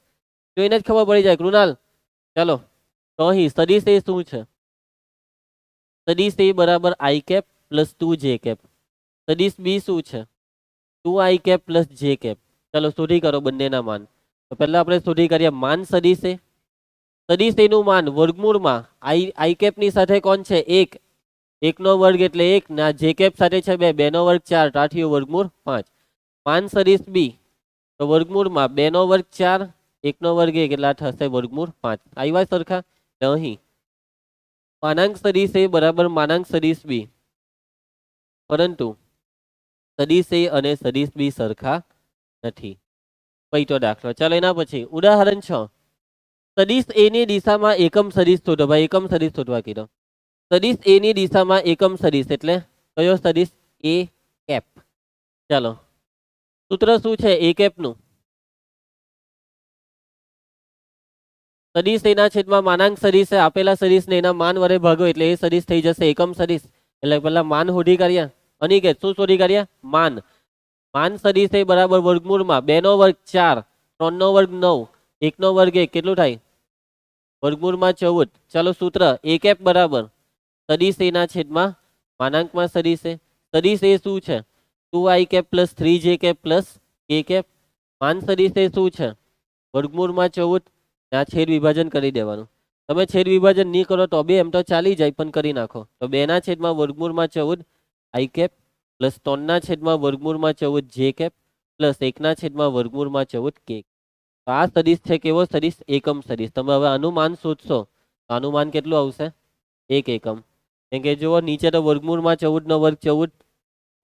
જોઈને જ ખબર પડી જાય કૃણાલ. ચાલો, તો અહીં સદિશ એ શું છે? સદિશ એ બરાબર i cap plus 2j cap. સદિશ બી શું છે? 2i cap plus j cap. ચાલો, શોધી કરો બંનેના માન. તો પહેલા આપણે શોધી કરીએ માન સદિશ એ. સદિશ એનું માન વર્ગમૂળમાં આઈ કેપ ની સાથે કોણ છે? 1. એકનો વર્ગ એટલે 1 ને આ જે કેપ સાથે છે 2, 2 નો વર્ગ 4 તો આ થયું વર્ગમૂળ 5. માન સદિશ બી તો વર્ગમૂળમાં 2 નો વર્ગ 4, 1 નો વર્ગ 1 એટલે આ થશે વર્ગમૂળ 5. આવ્યા સરખા? તો અહીં માનાંક સદિશ એ બરાબર માનાંક સદિશ બી, પરંતુ સદિશ એ અને સદિશ બી સરખા નથી. પૈતો દાખલો. ચાલો એના પછી ઉદાહરણ 6. સદિશ એ ની દિશામાં એકમ સદિશ શોધો. ભાઈ એકમ સદિશ શોધવા કીધો. સદિશ એ ની દિશામાં એકમ સદિશ એટલે કયો સદિશ? એ કેપ. ચાલો સૂત્ર શું છે એ કેપ નું? સદિશ એના છેદમાં માનાંક સદિશ આપેલા સદિશ ને એના માન વડે ભાગો એટલે એ સદિશ થઈ જશે એકમ સદિશ. એટલે પેલા માન શોધી કાઢ્યા. અનિકેત શું શોધી કાઢ્યા? માન. માન સદિશ એ બરાબર વર્ગમૂળમાં 2 નો વર્ગ 4, 3 નો વર્ગ 9, 1 નો વર્ગ 1 કેટલું થાય? વર્ગમૂળમાં 14. ચાલો સૂત્ર એ કેપ બરાબર સદિશ એના છેદમાં માનાંકમાં સદિશ એ. સદિશ એ શું છે? 2i cap plus 3j cap plus k cap. માન સદિશ એ શું છે? વર્ગમૂળમાં 14. આ છેદ વિભાજન કરી દેવાનું. તમે છેદ વિભાજન નહીં કરો તો બી એમ તો ચાલી જાય, પણ કરી નાખો. તો 2 ના છેદમાં વર્ગમૂળમાં 14 i કેપ પ્લસ 3 ના છેદમાં વર્ગમૂળમાં 14 j કેપ પ્લસ 1 ના છેદમાં વર્ગમૂળમાં 14 k. તો આ સદિશ છે કેવો સદિશ? એકમ સદિશ. તમે હવે આનું માન શોધશો તો આનું માન કેટલું આવશે? 1 એકમ. કેમ કે જુઓ નીચે તો વર્ગમૂળમાં 14 નો વર્ગ 14,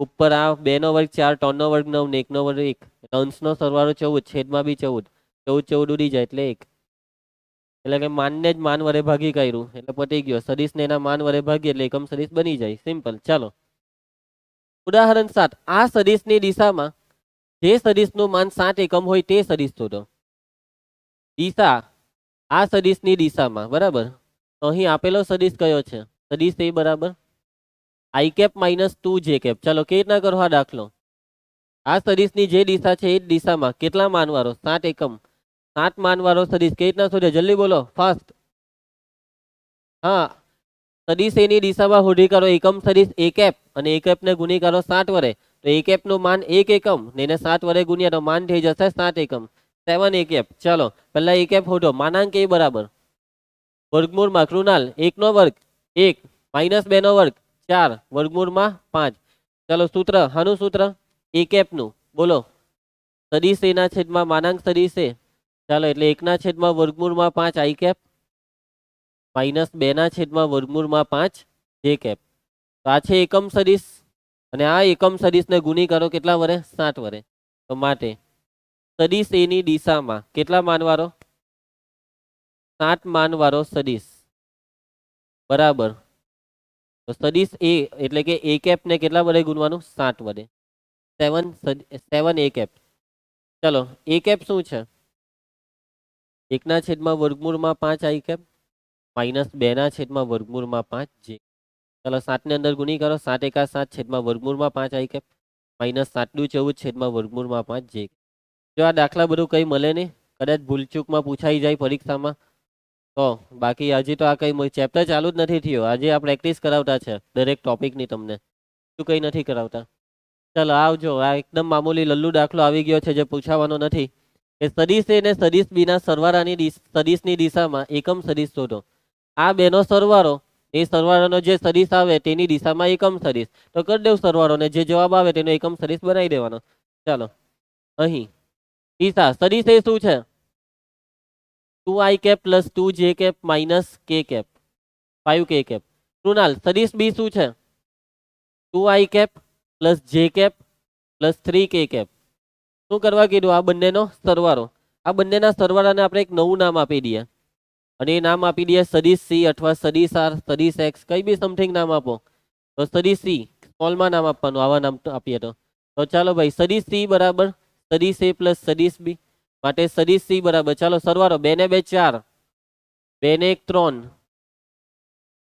ઉપર આ 2 નો વર્ગ 4, 3 નો વર્ગ 9 ને 1 નો વર્ગ 1. અંશનો સરવાળો 14, છેદમાં બી 14. 14 ઉડી જાય એટલે 1. એટલે કે માનને જ માન વડે ભાગી કાઢ્યું એટલે પતી ગયો. સદિશ ને એના માન વડે ભાગી એટલે એકમ સદિશ બની જાય. સિમ્પલ. ચાલો ઉદાહરણ 7. આ સદિશની દિશામાં જે સદિશનું માન 7 એકમ હોય તે સદિશ શોધો. દિશા આ સદિશની દિશામાં બરાબર. તો અહીં આપેલો સદિશ કયો છે? સદિશ એ બરાબર i cap minus 2j cap. ચાલો કેવી રીતના કરો આ દાખલો? આ સદિશની જે દિશા છે એ જ દિશામાં કેટલા માનવાળો? 7 એકમ. 7 માનવાળો સદિશ કેવી રીતના શોધે? જલ્દી બોલો, ફાસ્ટ. હા, સદિશ એની દિશામાં શોધી કાઢો એકમ સદિશ એ કેપ અને એ કેપ ને ગુણી કાઢો 7 વડે. તો એ કેપ નું માન 1 એકમ ને એને 7 વડે ગુણ્યા તો માન થઈ જશે 7 એકમ. 7 એ કેપ. ચાલો પહેલા એ કેપ શોધો. માનાંક એ બરાબર વર્ગમૂળમાં કૃણાલ 1 નો વર્ગ 1 માઇનસ 2 નો વર્ગ 4 વર્ગમૂળમાં 5. ચાલો સૂત્ર હાનું સૂત્ર? એ કેપ નું બોલો. સદિશ એના છેદમાં માનાંક સદિશ એ. ચાલો એટલે 1 ના છેદમાં વર્ગમૂળમાં 5 i કેપ માઇનસ 2 ના છેદમાં વર્ગમૂળમાં 5 j કેપ. તો આ છે એકમ સદિશ અને આ એકમ સદિશને ગુણી કરો કેટલા વડે? 7 વડે. તો માટે સદિશ એની દિશામાં કેટલા માનવાળો? 7 માનવાળો સદિશ બરાબર. તો સદિશ એ એટલે કે એ કેપ ને કેટલા વડે ગુણવાનું? 7 વડે. 7 એ કેપ. ચલો એ કેપ શું છે? 1 ના છેદમાં વર્ગમૂળમાં 5 i કેપ માઇનસ 2 ના છેદમાં વર્ગમૂળમાં 5 j. ચલો 7 ને અંદર ગુણી કરો. 7 એકા 7 છેદમાં વર્ગમૂળમાં 5 i કેપ માઇનસ 7 દુ 14 છેદમાં વર્ગમૂળમાં 5 j. જો આ દાખલા બધું કંઈ મળે નહીં, કદાચ ભૂલચૂકમાં પૂછાઈ જાય પરીક્ષામાં તો. બાકી હજી તો આ કંઈ ચેપ્ટર ચાલુ જ નથી થયો. આજે આ પ્રેક્ટિસ કરાવતા છે દરેક ટોપિકની તમને, શું કંઈ નથી કરાવતા. ચાલો આવજો. આ એકદમ મામૂલી લલ્લુ દાખલો આવી ગયો છે જે પૂછાવાનો નથી. કે સદિશ એ ને સદિશ બી ના સરવાળાની સદિશની દિશામાં એકમ સદિશ શોધો. આ બેનો સરવાળો, એ સરવાળાનો જે સદિશ આવે તેની દિશામાં એકમ સદિશ. તો કરી દેવ સરવાળો ને જે જવાબ આવે તેનો એકમ સદિશ બનાવી દેવાનો. ચાલો અહીં દિશા સદિશ એ શું છે? 2i cap plus 2j cap minus k cap 5k cap. Krunal સદિશ બી શું છે? 2i cap plus j cap plus 3k cap. શું કરવા કીધું? આ બંનેનો સરવાળો. આ બંનેના સરવાળાને આપણે એક નવું નામ આપી દઈએ અને એ નામ આપી દઈએ સદિશ સી અથવા સદિશ આર, સદિશ એક્સ, કઈ બી સમથિંગ નામ આપો. તો સદિશ સી સ્મોલમાં નામ આપવાનું, આવા નામ આપીએ તો. તો ચાલો ભાઈ સદિશ સી બરાબર સદિશ એ પ્લસ સદિશ બી. માટે સદિશ સી બરાબર ચાલો સરવાળો 2 ને 2 4, 2 ને 1 3,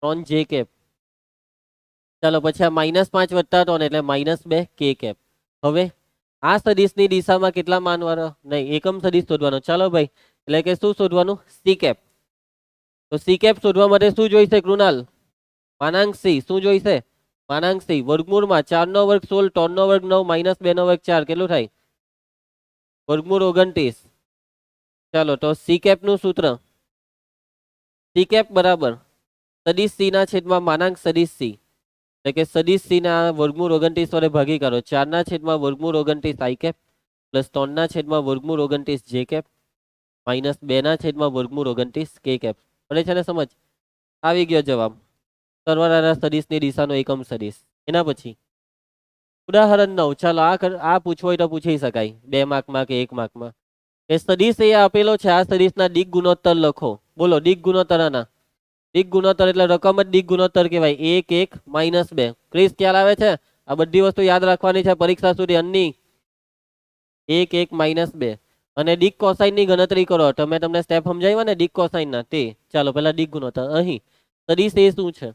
3 j કેપ. ચાલો પછી આ -5 વત્તા 3 એટલે -2 k કેપ. હવે આ સદિશની દિશામાં કેટલા માનવાળો? નહીં, એકમ સદિશ શોધવાનો. ચાલો ભાઈ એટલે કે શું શોધવાનું? C cap. તો સી કેપ શોધવા માટે શું જોઈશે કૃણાલ? માનાંક સી. શું જોઈશે? માનાંક સી. વર્ગમૂળમાં 4 નો વર્ગ 16, 3 નો વર્ગ 9 માઇનસ 2 નો વર્ગ 4 કેટલું થાય? વર્ગમૂળ 29. ચાલો તો સી કેપ નું સૂત્ર સી કેપ બરાબર સદિશ સી ના છેદમાં માનાંક સદિશ સી એટલે કે સદીશ સી ના વર્ગમૂળ 29 વડે ભાગી કાઢો. 4/વર્ગમૂળ 29 આઈ કેપ પ્લસ 3/વર્ગમૂળ 29 જે કેપ માઇનસ 2/વર્ગમૂળ 29 કે કેપ. પડે છે ને સમજ? આવી ગયો જવાબ. સરવાળાના સદીશની દિશાનો એકમ સદીશ. એના પછી ઉદાહરણ 9. ચાલો આ પૂછવું હોય તો પૂછી શકાય 2 માર્કમાં કે 1 માર્કમાં. એ સદીશ એ આપેલો છે. આ સદીશના દિક ગુણોત્તર લખો. બોલો દિક ગુણોત્તર આના. દિક ગુણોત્તર એટલે રકમ જ દિક ગુણોત્તર કહેવાય. 1 1 - 2. ક્રિસ ખ્યાલ આવે છે? આ બધી વસ્તુ યાદ રાખવાની છે પરીક્ષા સુધી. અન્ની 1 1 - 2 અને દિક કોસાઇન ની ગણતરી કરો. તમે તમને સ્ટેપ સમજાવ્યા ને દિક કોસાઇન ના તે. ચાલો પેલા દિક ગુણોત્તર. અહીં સદીશ એ શું છે?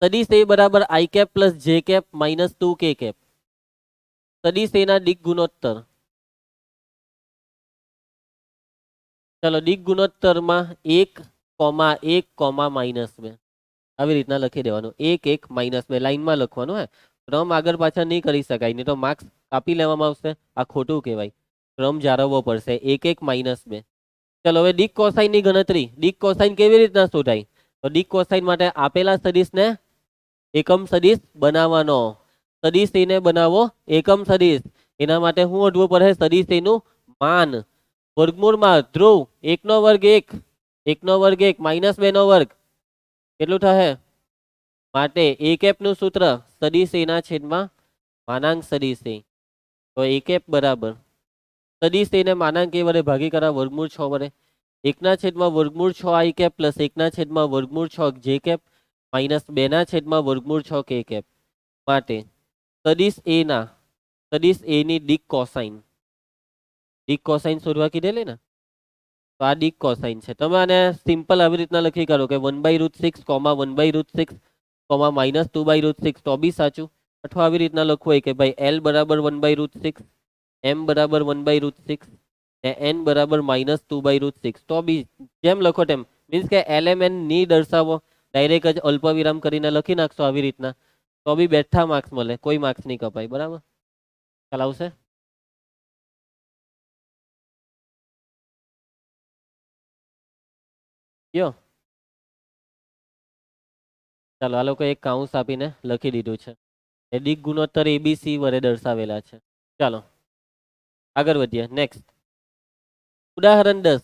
સદીશ એ બરાબર i cap plus j cap minus 2 k cap. સદીશ એના દિક ગુણોત્તર. ચાલો દિક ગુણોત્તરમાં 1 1 - 2 આવી રીતના લખી દેવાનું. 1 1 - 2 લાઈનમાં લખવાનું. હે ક્રમ આગળ પાછળ નહીં કરી શકાય, નહીં તો માર્ક્સ કાપી લેવામાં આવશે. આ ખોટું કહેવાય. ક્રમ જાળવવો પડશે. 1 1 - 2. ચલો હવે દિક કોસાઇન ની ગણતરી. દિક કોસાઇન કેવી રીતના શોધાય? તો દિક કોસાઇન માટે આપેલા સદીશને એકમ સદીશ બનાવવાનો. સદીશ એને બનાવો એકમ સદીશ. એના માટે શું ઓઢવું પડે? સદીશ એનું માન. વર્ગમૂળમાં ધ્રુવ 1/વર્ગ 1 1/વર્ગ 1 માઇનસ 2/વર્ગ કેટલું થશે? માટે એ કેપ નું સૂત્ર સદીશ એના છેદમાં માનાંક સદીશ એ. તો એ કેપ બરાબર સદીશ એને માનાંક એ વડે ભાગી કરા વર્ગમૂળ 6 વડે. 1/વર્ગમૂળ 6 આઈ કેપ પ્લસ 1/વર્ગમૂળ 6 જે કેપ માઇનસ 2/વર્ગમૂળ 6 કે કેપ. માટે સદીશ એની દિક કોસાઇન. દિક કોસાઇન શોધવા કીધેલી ને, તો આ દિક કોસાઇન છે. તમે આને સિમ્પલ આવી રીતના લખી કાઢો કે 1/√6 1/√6 -2/√6 તો બી સાચું. અથવા આવી રીતના લખવું હોય કે ભાઈ L બરાબર 1/√6 M બરાબર 1/√6 ને N બરાબર -2/√6 તો બી જેમ લખો તેમ. મીન્સ કે LMN ની દર્શાવો, ડાયરેક્ટ જ અલ્પ વિરામ કરીને લખી નાખશો આવી રીતના તો બી બેઠા માર્ક્સ મળે, કોઈ માર્ક્સ નહીં કપાય. બરાબર ખ્યાલ આવશે? કયો ચાલો આ લોકો એક કાઉન્સ આપીને લખી દીધું છે. એ દિક ગુણોત્તર ABC વડે દર્શાવેલા છે. ચાલો આગળ વધીએ. નેક્સ્ટ ઉદાહરણ 10.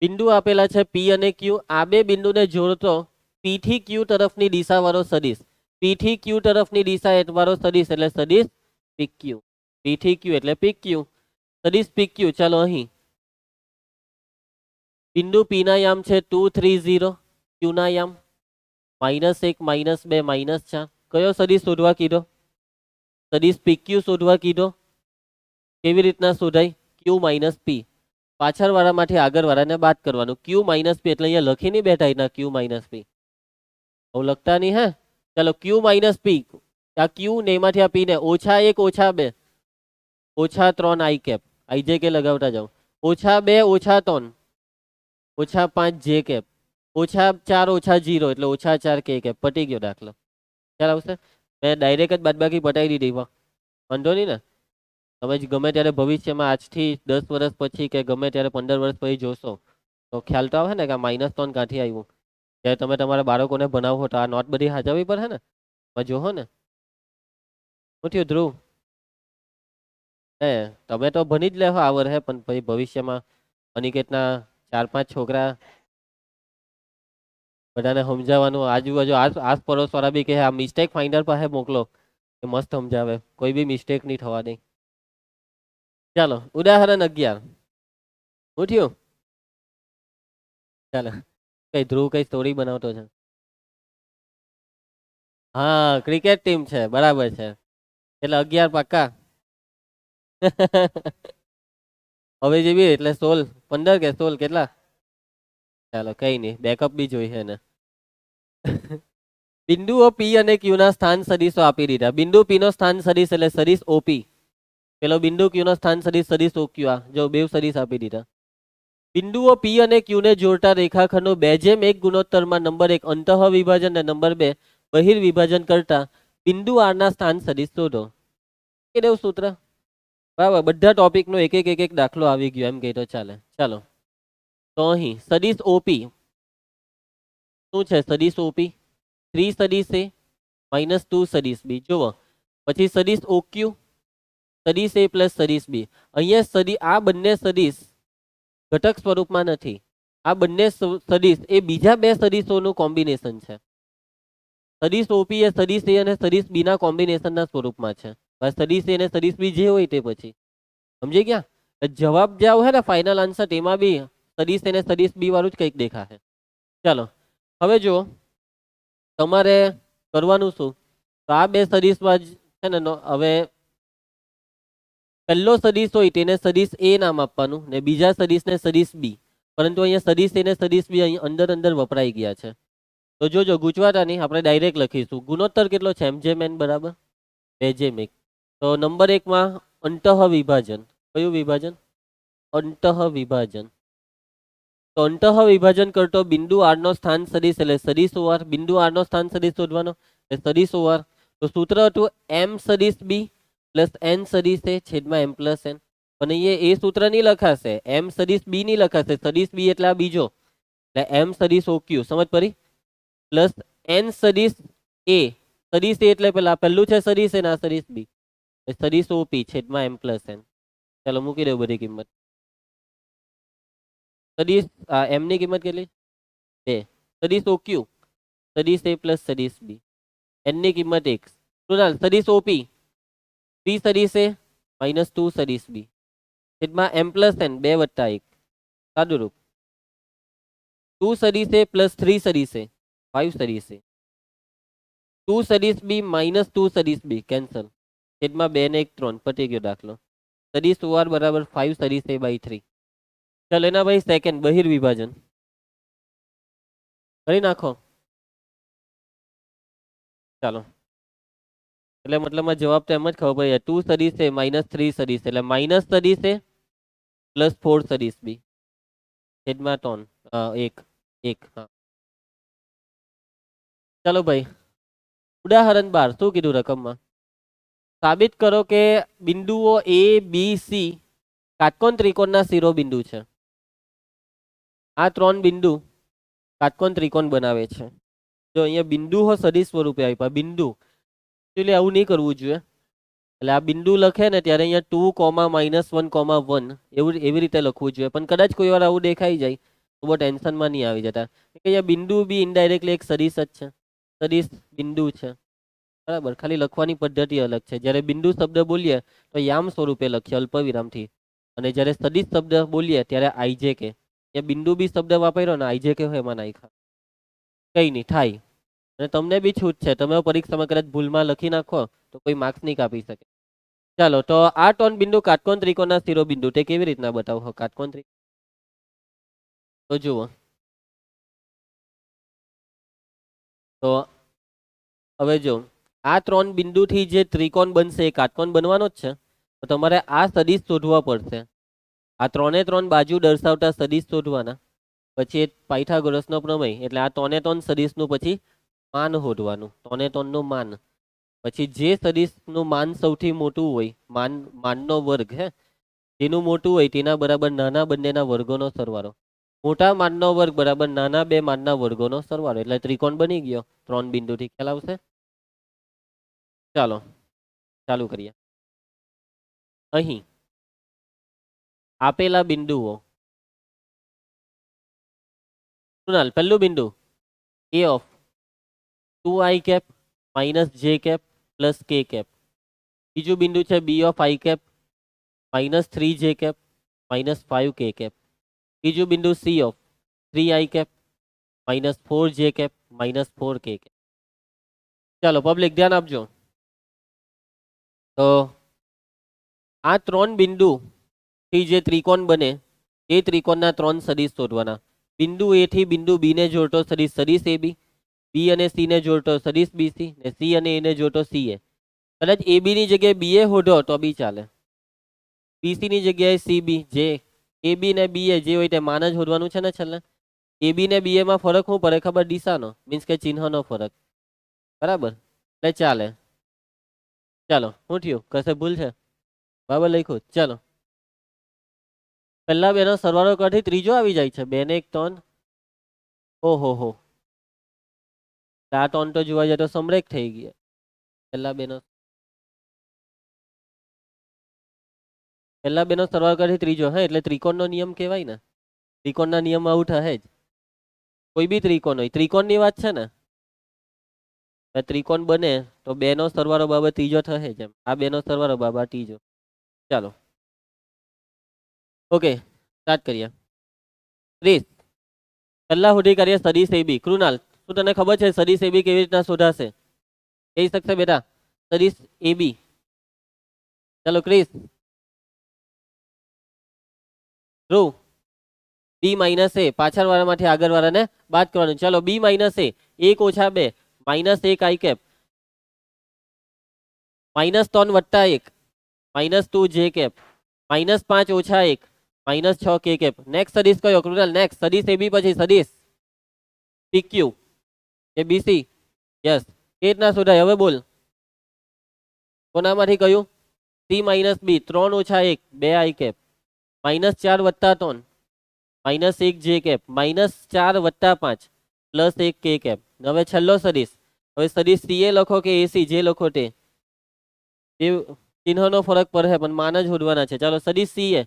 બિંદુ આપેલા છે P અને Q. આ બે બિંદુને જોડતો P થી Q તરફની દિશા વાળો સદીશ. P થી Q તરફની દિશા વાળો સદીશ એટલે સદીશ PQ. P થી Q એટલે PQ. સદીશ PQ. ચાલો અહીં બિંદુ P ના યામ છે 2 3 0. Q ના યામ -1 -2 -4. કયો સદીશ શોધવા કીધો? સદીશ PQ શોધવા કીધો. કેવી રીતના શોધાય? Q - P. પાછળ વાળામાંથી આગળ વાળાને બાદ કરવાનું. Q - P એટલે અહીંયા લખી નહીં બેઠા એના Q - P. હવે લખતા નહીં હે. ચાલો Q - P. આ Q ને એમાંથી આ P ને -1 -2 -3 આઈ કેપ. આઈ કે લગાવતા જાઓ. -2 -3 -5 જે કેપ -4 -0 એટલે -4 કે કેપ. પટી ગયો દાખલો. ખ્યાલ આવશે? મેં ડાયરેક્ટ જ બાદબાકી પટાઈ દીધી. વાંધો નહીં ને. તમે ગમે ત્યારે ભવિષ્યમાં આજથી 10 વર્ષ પછી કે ગમે ત્યારે 15 વર્ષ પછી જોશો તો ખ્યાલ તો આવે ને કે -3 ક્યાંથી આવ્યું. ત્યારે તમે તમારા બાળકોને ભણાવો તો આ નોટ બધી હાજવી પડે ને. જોહો ને શું થયું ધ્રુવ? તમે તો ભણી જ લેહો આ વર્ષે, પણ પછી ભવિષ્યમાં અનિકેતના 4 5 છોકરા બધાને સમજાવવાનું. આજુબાજુ આસપડોસ વાળા બી કહે આ મિસ્ટેક ફાઇન્ડર પાસે મોકલો એ મસ્ત સમજાવે. કોઈ બી મિસ્ટેક નહીં થવા દે. ચાલો ઉદાહરણ 11. શું થયું? ચાલો કઈ ધ્રુવ કઈ સ્ટોરી બનાવતો છે. હા ક્રિકેટ ટીમ છે. બરાબર છે. એટલે 11 પાક્કા. હવે જેવી એટલે 16 15 કે 16 કેટલા? ચાલો કઈ નહીં, બેકઅપ બી જોઈએ ને. બિંદુઓ P અને Q ના સ્થાન સદીશો આપી દીધા. બિંદુ P નો સ્થાન સદીશ એટલે સદીશ OP. પેલો બિંદુ Q નો સ્થાન સદીશ સદીશ OQ. આ જો બે સદીશ આપી દીધા. બિંદુઓ P અને Q ને જોડતા રેખાખંડો 2:1 ગુણોત્તરમાં નંબર 1 અંતઃ વિભાજન અને નંબર 2 બહિર્વિભાજન કરતા બિંદુ R ના સ્થાન સદીશ શોધો. કે દેવ સૂત્ર. બરાબર બધા ટોપિક નો એક એક દાખલો આવી ગયો એમ કહે તો ચાલે. ચાલો તો અહીં સદીશ OP શું છે? સદીશ OP 3 સદીશ એ માઇનસ 2 સદીશ બી. જુઓ પછી સદીશ ઓક્યુ, સદીશ એ પ્લસ સદીશ બી. અહીંયા આ બંને સદીશ ઘટક સ્વરૂપમાં નથી. આ બંને સદીશ એ બીજા બે સદીશોનું કોમ્બિનેશન છે. સદીશ ઓપી એ સદીશ એ અને સદીશ બી ના કોમ્બિનેશનના સ્વરૂપમાં છે. સદીશ એ અને સદીશ બી જે હોય તે પછી સમજી ગયા. જવાબ જે આવે ને ફાઇનલ આન્સર તેમાં બી સદીશ અને સદીશ બી વાળું જ કંઈક દેખાશે. ચાલો હવે જુઓ તમારે કરવાનું શું. તો આ બે સદીશમાં છે ને હવે પહેલો સદીશ હોય તેને સદીશ એ નામ આપવાનું ને બીજા સદીશને સદીશ બી. પરંતુ અહીંયા સદીશ એ ને સદીશ બી અહીં અંદર અંદર વપરાઈ ગયા છે. તો જોજો ગુંચવાતા નહીં, આપણે ડાયરેક્ટ લખીશું. ગુણોત્તર કેટલો છે? mjn બરાબર 2 તો નંબર 1માં અંતઃ વિભાજન. કયું વિભાજન? અંતઃ વિભાજન. તો અંતઃ વિભાજન કરતો બિંદુ આર નો સ્થાન સદીશ એટલે સદીશ ઓઆર. બિંદુ આર નો સ્થાન સદીશ શોધવાનો એટલે સદીશ ઓઆર. તો સૂત્ર હતું એમ સદીશ બી પ્લસ એન સદીશ એ છેદમાં એમ પ્લસ એન. પણ અહીંયા એ સૂત્ર નહીં લખાશે, એમ સદીશ બી નહીં લખાશે. સદીશ બી એટલે આ બીજો એટલે એમ સદીશ ઓક્યુ. સમજ પડી? પ્લસ એન સદીશ એ. સદીશ એ એટલે પેલા પહેલું છે સદીશ એ ના સદીશ બી સદીશ ઓપી છેદમાં એમ પ્લસ એન. ચાલો મૂકી દઉં બધી કિંમત. સદીશ એમ ની કિંમત કેટલી? 2. સદીશ ઓક્યુ સદીશ એ પ્લસ સદીશ બી એન ની કિંમત 1. ટોટલ સદીશ ઓપી 3 સદીશ એ માઇનસ 2 સદીશ બી છેદમાં એમ પ્લસ એન 2 વત્તા 1 સાદુરૂપ. 2 સદીશ એ પ્લસ 3 સદીશ એ 5 સદીશ એ 2 સદીશ બી માઇનસ 2 સદીશ બી કેન્સલ છેદમાં 2 ને 1 3 પતી ગયો દાખલો. સદીશ ઓઆર બરાબર 5 સદીશ એ બાય 3. ચાલો એના ભાઈ સેકન્ડ બહિર્વિભાજન કરી નાખો. ચાલો એટલે મતલબમાં જવાબ તો એમ જ ખબર પડી જાય. 2 સદીશ એ માઇનસ 3 સદીશ એટલે માઇનસ સદીશ એ પ્લસ 4 સદીશ બી છેદમાં 3 1 હા. ચાલો ભાઈ ઉદાહરણ 12 શું કીધું રકમમાં? સાબિત કરો કે બિંદુઓ એ બી સી કાટકોણ ત્રિકોણના શિરોબિંદુ છે. આ 3 બિંદુ કાટકોણ ત્રિકોણ બનાવે છે. જો અહીંયા બિંદુ હો સદિશ સ્વરૂપે આપ્યા બિંદુ. એટલે આવું નહીં કરવું જોઈએ. એટલે આ બિંદુ લખે ને ત્યારે અહીંયા 2, -1, એવું એવી રીતે લખવું જોઈએ. પણ કદાચ કોઈ વાર આવું દેખાઈ જાય તો બહુ ટેન્શનમાં નહીં આવી જતા. અહીંયા બિંદુ બી ઇનડાયરેક્ટલી એક સદિશ જ છે. સદિશ બિંદુ છે બરાબર. ખાલી લખવાની પદ્ધતિ અલગ છે. જ્યારે બિંદુ શબ્દ બોલીએ તો યામ સ્વરૂપે લખીએ અલ્પવિરામથી. અને જ્યારે સદિશ શબ્દ બોલીએ ત્યારે આઈજે કે એ બિંદુ બી શબ્દ વાપર્યો ને આઈજે કે હોય એમાં નાખ્યા કઈ નહીં થાય. અને તમને બી છૂટ છે, તમે પરીક્ષામાં કદાચ ભૂલમાં લખી નાખો તો કોઈ માર્ક્સ નહીં કાપી શકે. ચાલો તો આ 3 બિંદુ કાટકોણ ત્રિકોણના શિરોબિંદુ તે કેવી રીતના બતાવો કાટકોણ ત્રિકોણ? તો જુઓ તો હવે જો આ 3 બિંદુથી જે ત્રિકોણ બનશે એ કાટકોણ બનવાનો જ છે. તો તમારે આ સદિશ શોધવા પડશે. આ 3 બાજુ દર્શાવતા સદિશ શોધવાના. પછી પાયથાગોરસનો પ્રમેય એટલે આ 3 સદિશનું પછી માન શોધવાનું. 3 નું માન. પછી જે સદિશનું માન સૌથી મોટું હોય માનનો વર્ગ જેનું મોટું હોય તેના બરાબર નાના બંનેના વર્ગોનો સરવાળો. મોટા માનનો વર્ગ બરાબર નાના બે માનના વર્ગોનો સરવાળો. એટલે ત્રિકોણ બની ગયો 3 બિંદુથી. ખ્યાલ આવશે? ચાલો ચાલુ કરીએ. અહીં આપેલા બિંદુઓ. પહેલું બિંદુ a of 2i cap minus j cap plus k cap. બીજું બિંદુ છે b of i cap minus 3j cap minus 5k cap. ત્રીજું બિંદુ c of 3i cap minus 4j cap minus 4k cap. ચાલો પબ્લિક ધ્યાન આપજો. તો આ 3 બિંદુ થી જે ત્રિકોણ બને એ ત્રિકોણના 3 સદિશ શોધવાના. બિંદુ એ થી બિંદુ બી ને જોડતો સદિશ સદિશ એ બી. બી અને સી ને જોડતો સદિશ બીસી ને સી અને એ ને જોડતો સી એ. કદાચ એ બી ની જગ્યાએ બી એ શોધો તો બી ચાલે. બીસી ની જગ્યાએ સી બી જે એ બી ને બી એ જે હોય તે માન જ શોધવાનું છે ને છેલ્લે. એ બી ને બી એમાં ફરક શું પડે ખબર? દિશાનો મીન્સ કે ચિહ્નનો ફરક. બરાબર એટલે ચાલે. ચાલો શું થયું? કશે ભૂલ છે? બરાબર લખ્યું. ચાલો પહેલા બેનો સરવાળો કરવાથી ત્રીજો આવી જાય છે. 2 ને 1 3. ઓહો હો આ ટોન તો જોવા જાય તો સમરેખ થઈ ગયા. પહેલા બેનો સરવાળો કરી ત્રીજો. હા, એટલે ત્રિકોણનો નિયમ કહેવાય ને. ત્રિકોણના નિયમ આવું થાય જ. કોઈ બી ત્રિકોણ હોય, ત્રિકોણની વાત છે ને. ત્રિકોણ બને તો બેનો સરવાળો બાબત ત્રીજો થશે જ એમ. આ બેનો સરવાળો બાબત ત્રીજો. ચાલો, ઓકે, સ્ટાર્ટ કરીએ. 30 પહેલા સુધી કરીએ સદિશ AB. કૃણાલ, શું તને ખબર છે સદિશ AB કેવી રીતના શોધાશે? કહી શકશે બેટા સદિશ AB? ચાલો ક્રિસ. ધ્રુવ, બી માઇનસ એ પાછળ વાળામાંથી આગળ વાળાને બાદ કરવાનું. ચાલો બી માઇનસ એ 1 ઓછા 2 માઇનસ 1 આઈ કેપ માઇનસ 3 વત્તા 1 માઇનસ 2 જે કેપ માઇનસ 5 ઓછા 1 માઇનસ 6 કે કેપ. નેક્સ્ટ સદિશ કયો કૃણાલ? નેક્સ્ટ સદિશ એબી પછી સદિશ પીક્યુ કે બીસી. યસ, કે રીતના શોધાય હવે બોલ. કોનામાંથી કયું? સી માઇનસ બી 3 ઓછા 1 2 આઈ કેપ માઇનસ 4 વત્તા 3 માઇનસ 1 જે કેપ માઇનસ 4 વત્તા 5 પ્લસ 1 કે કેપ. હવે છેલ્લો સદિશ. હવે સદિશ સીએ લખો કે એસી જે લખો તે ચિહ્નનો ફરક પડે પણ માન જ શોધવાના છે. ચાલો સદિશ સીએ.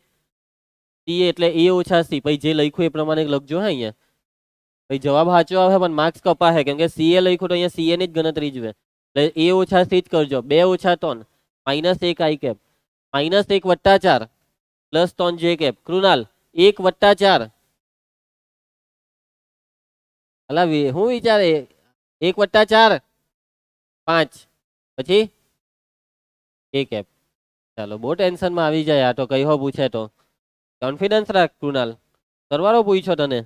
સીએ એટલે એ ઓછા સી. પછી જે લખ્યું એ પ્રમાણે લખજો. હા, અહીંયા ભાઈ જવાબ સાચો આવે પણ માર્ક્સ કપાશે કેમ કે સીએ લખ્યું તો અહીંયા સીએ ની જ ગણતરી જોઈએ. એટલે એ ઓછા સી જ કરજો. 2 ઓછા 3 માઇનસ 1 આઈ કેપ માઇનસ 1 વત્તા 4 પ્લસ 3 જે કેપ. કૃણાલ 1 વત્તા 4 અલા હું વિચારે 1 વત્તા 4 5 પછી એ કેપ. ચાલો બહુ ટેન્શનમાં આવી જાય આ તો. કઈ હો પૂછે તો કોન્ફિડન્સ રાખ કૃણાલ. સરવાળો પૂછ્યો તને.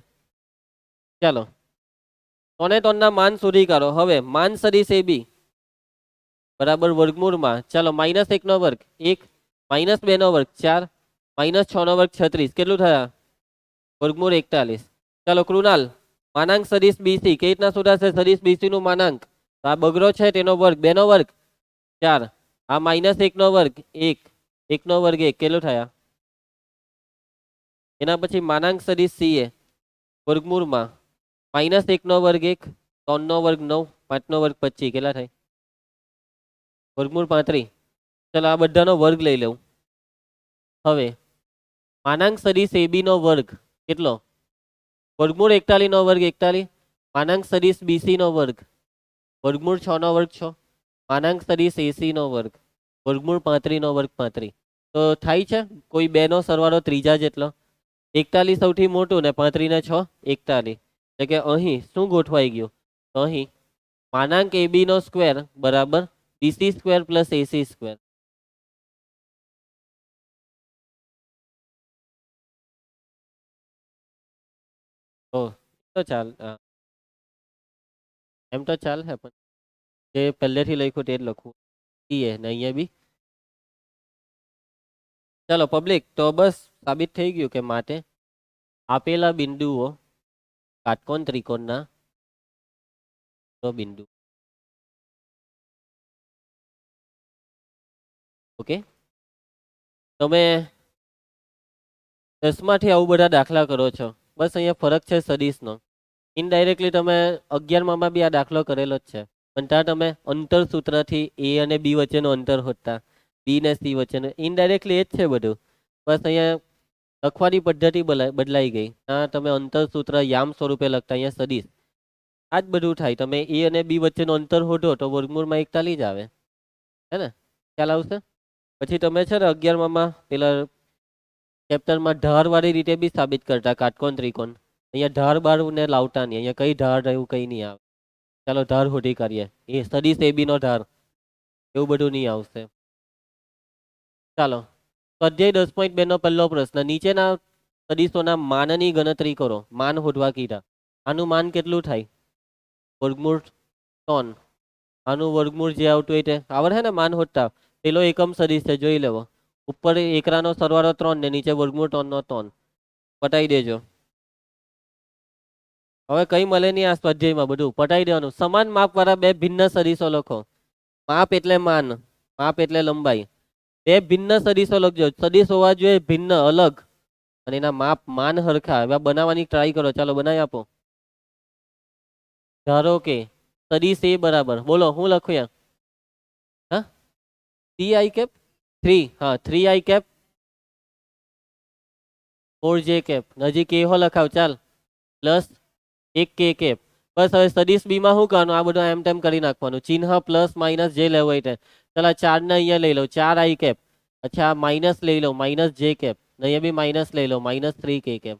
ચાલો 3 ના માન શોધી કાઢો. હવે માન સદિશ AB બરાબર વર્ગમૂળમાં. ચાલો માઇનસ 1 નો વર્ગ 1 માઇનસ 2 નો વર્ગ 4 માઇનસ 6 નો વર્ગ 36. કેટલું થયા? વર્ગમૂળ 41. ચાલો કૃણાલ માનાંક સદિશ બીસી કઈ રીતના શોધાશે? સદિશ બીસી નું માનાંક આ બગડો છે તેનો વર્ગ 2 નો વર્ગ 4 આ માઇનસ 1 નો વર્ગ 1 1 નો વર્ગ 1 કેટલું થયા? એના પછી માનાંક સદિશ સીએ વર્ગમૂળમાં માઇનસ 1 નો વર્ગ 1 3 નો વર્ગ 9 5 નો વર્ગ 25 કેટલા થાય? વર્ગમૂળ 35. ચાલો આ બધાનો વર્ગ લઈ લઉં. હવે માનાંક સદિશ AB નો વર્ગ કેટલો? વર્ગમૂળ 41 નો વર્ગ 41 માનાંક સદિશ BC નો વર્ગ વર્ગમૂળ 6 નો વર્ગ 6 માનાંક સદિશ AC નો વર્ગ વર્ગમૂળ 35 નો વર્ગ 35. તો થાય છે કોઈ બે નો સરવાળો ત્રીજા જેટલો. 41 સૌથી મોટું ને 35 ને 6 41. એટલે કે અહીં શું ગોઠવાઈ ગયું? તો અહીં માનાંક AB નો સ્ક્વેર બરાબર BC square plus AC square. તો ચાલ એમ તો ચાલ હે પણ જે પહેલેથી લખ્યું તે જ લખવું ને અહીંયા બી. ચાલો પબ્લિક તો બસ સાબિત થઈ ગયું કે માટે આપેલા બિંદુઓ કાટકોણ ત્રિકોણના બિંદુ. ઓકે, તમે 10માંથી આવું બધા દાખલા કરો છો. બસ અહીંયા ફરક છે સદિશનો. ઇનડાયરેક્ટલી તમે 11માં બી આ દાખલો કરેલો જ છે પણ ત્યાં તમે અંતર સૂત્રથી એ અને બી વચ્ચેનો અંતર હોતા બી ને સી વચ્ચેનો ઇનડાયરેક્ટલી એ જ છે બધું. બસ અહીંયા લખવાની પદ્ધતિ બદલાઈ ગઈ. ત્યાં તમે અંતર સૂત્ર યામ સ્વરૂપે લખતા, અહીંયા સદિશ. આ જ બધું થાય. તમે એ અને બી વચ્ચેનો અંતર હોધો તો વર્ગમૂળમાં 41 જ આવે. હે ને? ખ્યાલ આવશે? પછી તમે છે ને 11માં પેલા ચેપ્ટરમાં ઢારવાળી રીતે બી સાબિત કરતા કાટકોણ ત્રિકોણ. અહીંયા ઢાર બાર ને લાવતા નહીં. અહીંયા કઈ ઢાર એવું કઈ નહીં આવે. ચાલો ઢાર હોધી કરીએ. એ સદિશ AB નો ઢાર એવું બધું નહીં આવશે. ચાલો સ્વાધ્યાય 10.2 નો પહેલો પ્રશ્ન. નીચેના સદિશોના માનની ગણતરી કરો. માન હોધવા કીધા. આનું માન કેટલું થાય? વર્ગમૂળ 3. આનું વર્ગમૂળ જે આવતું હોય તે આવડે ને માન હોધતા. પેલો એકમ સદિશ છે જોઈ લેવો. ઉપર એકરાનો સરવાળો 3 ને નીચે વર્ગમૂળ 3 નો 3. પટાઈ દેજો. હવે કઈ મળે નહીં આ સ્વાધ્યાયમાં, બધું પટાઈ દેવાનું. સમાન માપ વાળા બે ભિન્ન સદિશો લખો. માપ એટલે માન, માપ એટલે લંબાઈ. બે ભિન્ન સદિશો લખજો. સદિશ હોવા જોઈએ ભિન્ન અલગ અને એના માપ માન હરખા. હવે બનાવવાની ટ્રાય કરો. ચાલો બનાવી આપો. ધારો કે સદીશ એ બરાબર બોલો હું લખું યા હા 3i કેપ 3 હા 3i કેપ 4j કેપ નજીક એ હો લખાવ ચાલ પ્લસ 1k કેપ બસ હવે સદીશ બી માં શું કરવાનું આ બધું એમ તેમ કરી નાખવાનું ચિહ્ન પ્લસ માઇનસ જે લેવું હોય તે ચાલ આ 4 ને અહીંયા લઈ લો 4i કેપ अच्छा माइनस ले लो माइनस जे कैप नहीं भी माइनस ले लो माइनस 3k कैप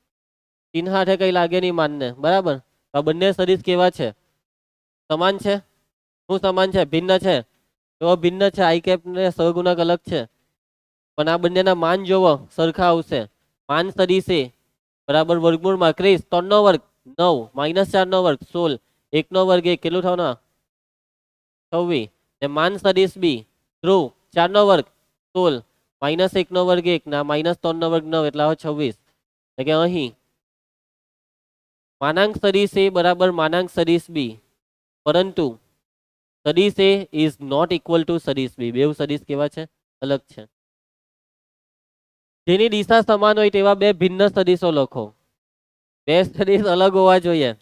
ચિહ્ન હાથે કઈ લાગે નહીં માનને બરાબર આ બંને સદિશ કેવા છે સમાન છે શું સમાન છે ભિન્ન છે તો ભિન્ન છે આઈ કેપ ને સહગુણક અલગ છે પણ આ બંનેના માન જોવો સરખા આવશે માન સદિશ એ બરાબર વર્ગમૂળમાં 30 3 નો વર્ગ 9 માઇનસ 4 નો વર્ગ 16 1 નો વર્ગ 1 કેટલું થવાનું 26 ને માન સદિશ બી ધ્રુવ 4 નો વર્ગ 16 માઇનસ 1 નો વર્ગ 1 ના માઇનસ 3 નો વર્ગ 9 એટલે 26 એટલે કે અહીં માનાંક સદિશ એ બરાબર માનાંક સદિશ બી પરંતુ સદિશ એ ઇઝ નોટ ઇક્વલ ટુ સદિશ બી બેવ સદિશ કેવા છે અલગ છે જેની દિશા સમાન હોય તેવા બે ભિન્ન સદિશો લખો બે સદિશ અલગ હોવા જોઈએ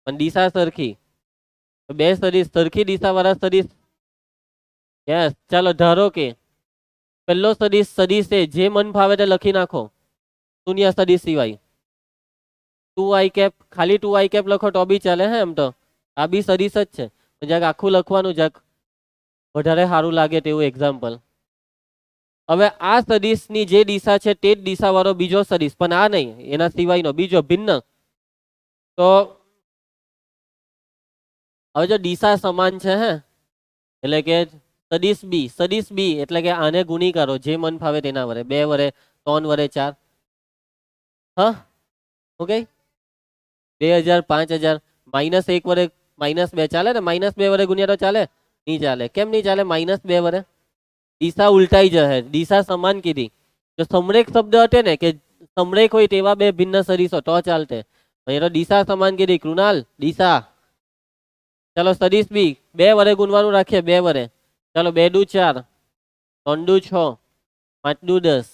પણ દિશા સરખી બે સદિશ સરખી દિશા વાળા સદિશ યસ ચાલો ધારો કે પહેલો સદિશ સદિશ એ જે મન ફાવે તે લખી નાખો શૂન્ય સદિશ સિવાય 2i કેપ ખાલી 2i કેપ લખો તો બી ચાલે હે એમ તો આ બી સદિશ જ છે જ્યાંક આખું લખવાનું જ્યાંક વધારે સારું લાગે તેવું એક્ઝામ્પલ હવે આ સદિશની જે દિશા છે તે જ દિશા વાળો બીજો સદિશ પણ આ નહીં એના સિવાયનો બીજો ભિન્ન તો હવે જો દિશા સમાન છે હે એટલે કે સદિશ બી એટલે કે આને ગુણી કરો જે મન ફાવે તેના વડે 2 વડે 3 વડે 4 હા ઓકે 2000 5000 માઇનસ 1 વડે માઇનસ 2 ચાલે ને માઇનસ 2 વડે ગુણ્યા તો ચાલે નહીં ચાલે કેમ નહીં ચાલે માઇનસ 2 વડે દિશા ઉલટાઈ જશે દિશા સમાન કીધી જો સમરેખ શબ્દ હતે ને કે સમરેખ હોય તેવા બે ભિન્ન સદિશો તો ચાલતે અહીં તો દિશા સમાન કીધી કૃણાલ દિશા ચાલો સદિશ બી 2 વડે ગુણવાનું રાખીએ 2 વડે ચાલો 2 દુ 4 3 દુ 6 5 દુ 10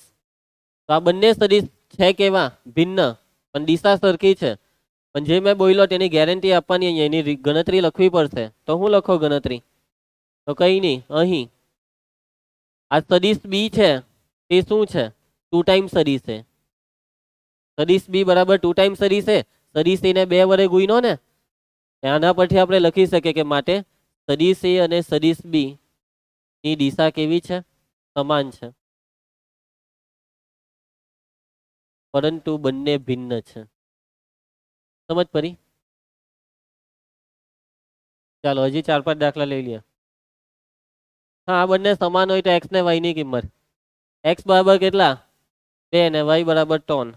તો આ બંને સદિશ છે કેવા ભિન્ન પણ દિશા સરખી છે પણ જે મેં બોલ્યો તેની ગેરંટી આપવાની અહીંયા એની ગણતરી લખવી પડશે તો હું લખો ગણતરી તો કઈ નહીં અહીં આ સદિશ બી છે તે શું છે 2 ટાઈમ્સ સદિશ છે સદિશ બી બરાબર 2 ટાઈમ્સ સદિશ છે સદિશ એને 2 વડે ગુણ્યો ને આના પરથી આપણે લખી શકીએ કે માટે સદિશ એ અને સદિશ બી ની દિશા કેવી છે સમાન છે પરંતુ બંને ભિન્ન છે સમજ પડી ચાલો હજી 4-5 દાખલા લઈ લઈએ હા આ બંને સમાન હોય તો x ને y ની કિંમત x બરાબર કેટલા 2 ને y બરાબર 3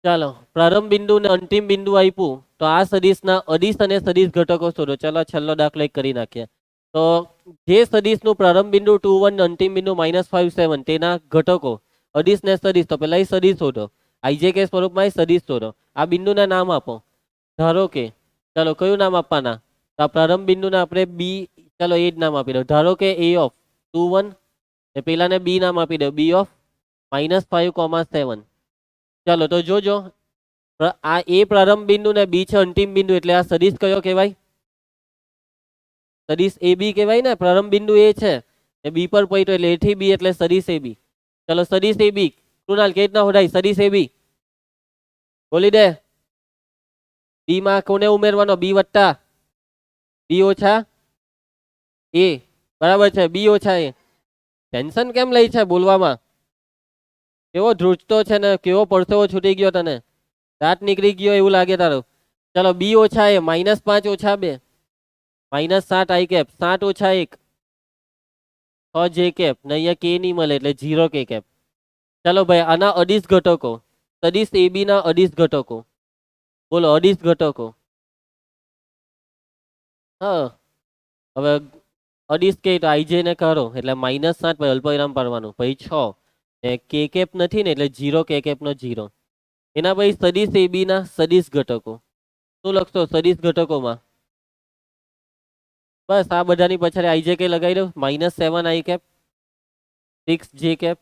ચાલો પ્રારંભ બિંદુ ને અંતિમ બિંદુ આપ્યું તો આ સદિશના અદિશ અને સદિશ ઘટકો શોધો ચાલો છેલ્લો દાખલો એક કરી નાખીએ તો જે સદિશનું પ્રારંભ બિંદુ 2 1 અંતિમ બિંદુ -5 7 તેના ઘટકો અદિશ ને સદિશ તો પેલા એ સદિશ શોધો આઈજેકે સ્વરૂપમાં સદિશ શોધો આ બિંદુના નામ આપો ધારો કે ચાલો કયું નામ આપવાના તો આ પ્રારંભ બિંદુને આપણે બી ચાલો એ જ નામ આપી દો ધારો કે a ઓફ 2 1 ને પેલાને બી નામ આપી દો b ઓફ -5 7 ચાલો તો જોજો આ એ પ્રારંભ બિંદુ ને બી છે અંતિમ બિંદુ એટલે આ સદિશ કયો કહેવાય સદિશ એ બી કહેવાય ને પ્રારંભ બિંદુ એ છે એ બી પર પહોંચ્યો એટલે એ થી બી એટલે સદિશ એ બી ચલો સદિશ એ બી કૃણાલ કે રીતના હોડાય સદિશ એ બી બોલી દે બી માં કોને ઉમેરવાનો બી વત્તા બી ઓછા એ બરાબર છે બી ઓછા એ ટેન્શન કેમ લઈ છે બોલવામાં કેવો ધ્રુજતો છે ને કેવો પરસેવો છૂટી ગયો તને દાંત નીકળી ગયો એવું લાગે તારું ચલો બી ઓછા એ -5 ઓછા 2 -7 આઈ કેપ 7 ઓછા 1 6 જે કેપ ને અહીંયા કે નહીં મળે એટલે 0 કે કેપ ચાલો ભાઈ આના અદિશ ઘટકો સદિશ એ બી ના અદિશ ઘટકો બોલો અદિશ ઘટકો હા હવે અદિશ કે તો આઈજે ને કરો એટલે -7 પછી અલ્પવિરામ પાડવાનું પછી 6 ને કે કેપ નથી ને એટલે 0 કે કેપ નો 0 એના પછી સદિશ એ બી ના સદિશ ઘટકો શું લખશો સદિશ ઘટકોમાં બસ આ બધાની પછાડી આઈજે કે લગાવી દો -7 આઈ કેપ 6 જે કેપ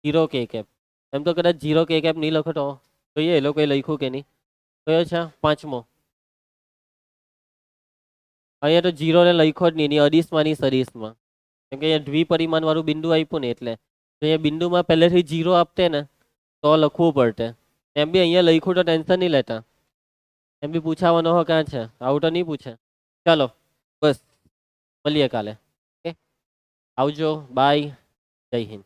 0 કે કેપ એમ તો કદાચ 0 કે કેપ નહીં લખો તો જોઈએ એ લોકોએ લખ્યું કે નહીં કયો છે પાંચમો અહીંયા તો જીરો ને લખ્યો જ નહીં એની અડીસમાંની સદીશમાં, કેમ કે અહીંયા દ્વિપરિમાણ વાળું બિંદુ આપ્યું ને એટલે. તો અહીંયા બિંદુમાં પહેલેથી જીરો આપતે ને તો લખવું પડતે. એમ બી અહીંયા લખ્યું તો ટેન્શન નહીં લેતા, એમ બી પૂછાવાનો હો ક્યાં છે, આવું તો નહીં પૂછે. ચાલો બસ મળીએ કાલે. ઓકે, આવજો, બાય, જય હિન્દ.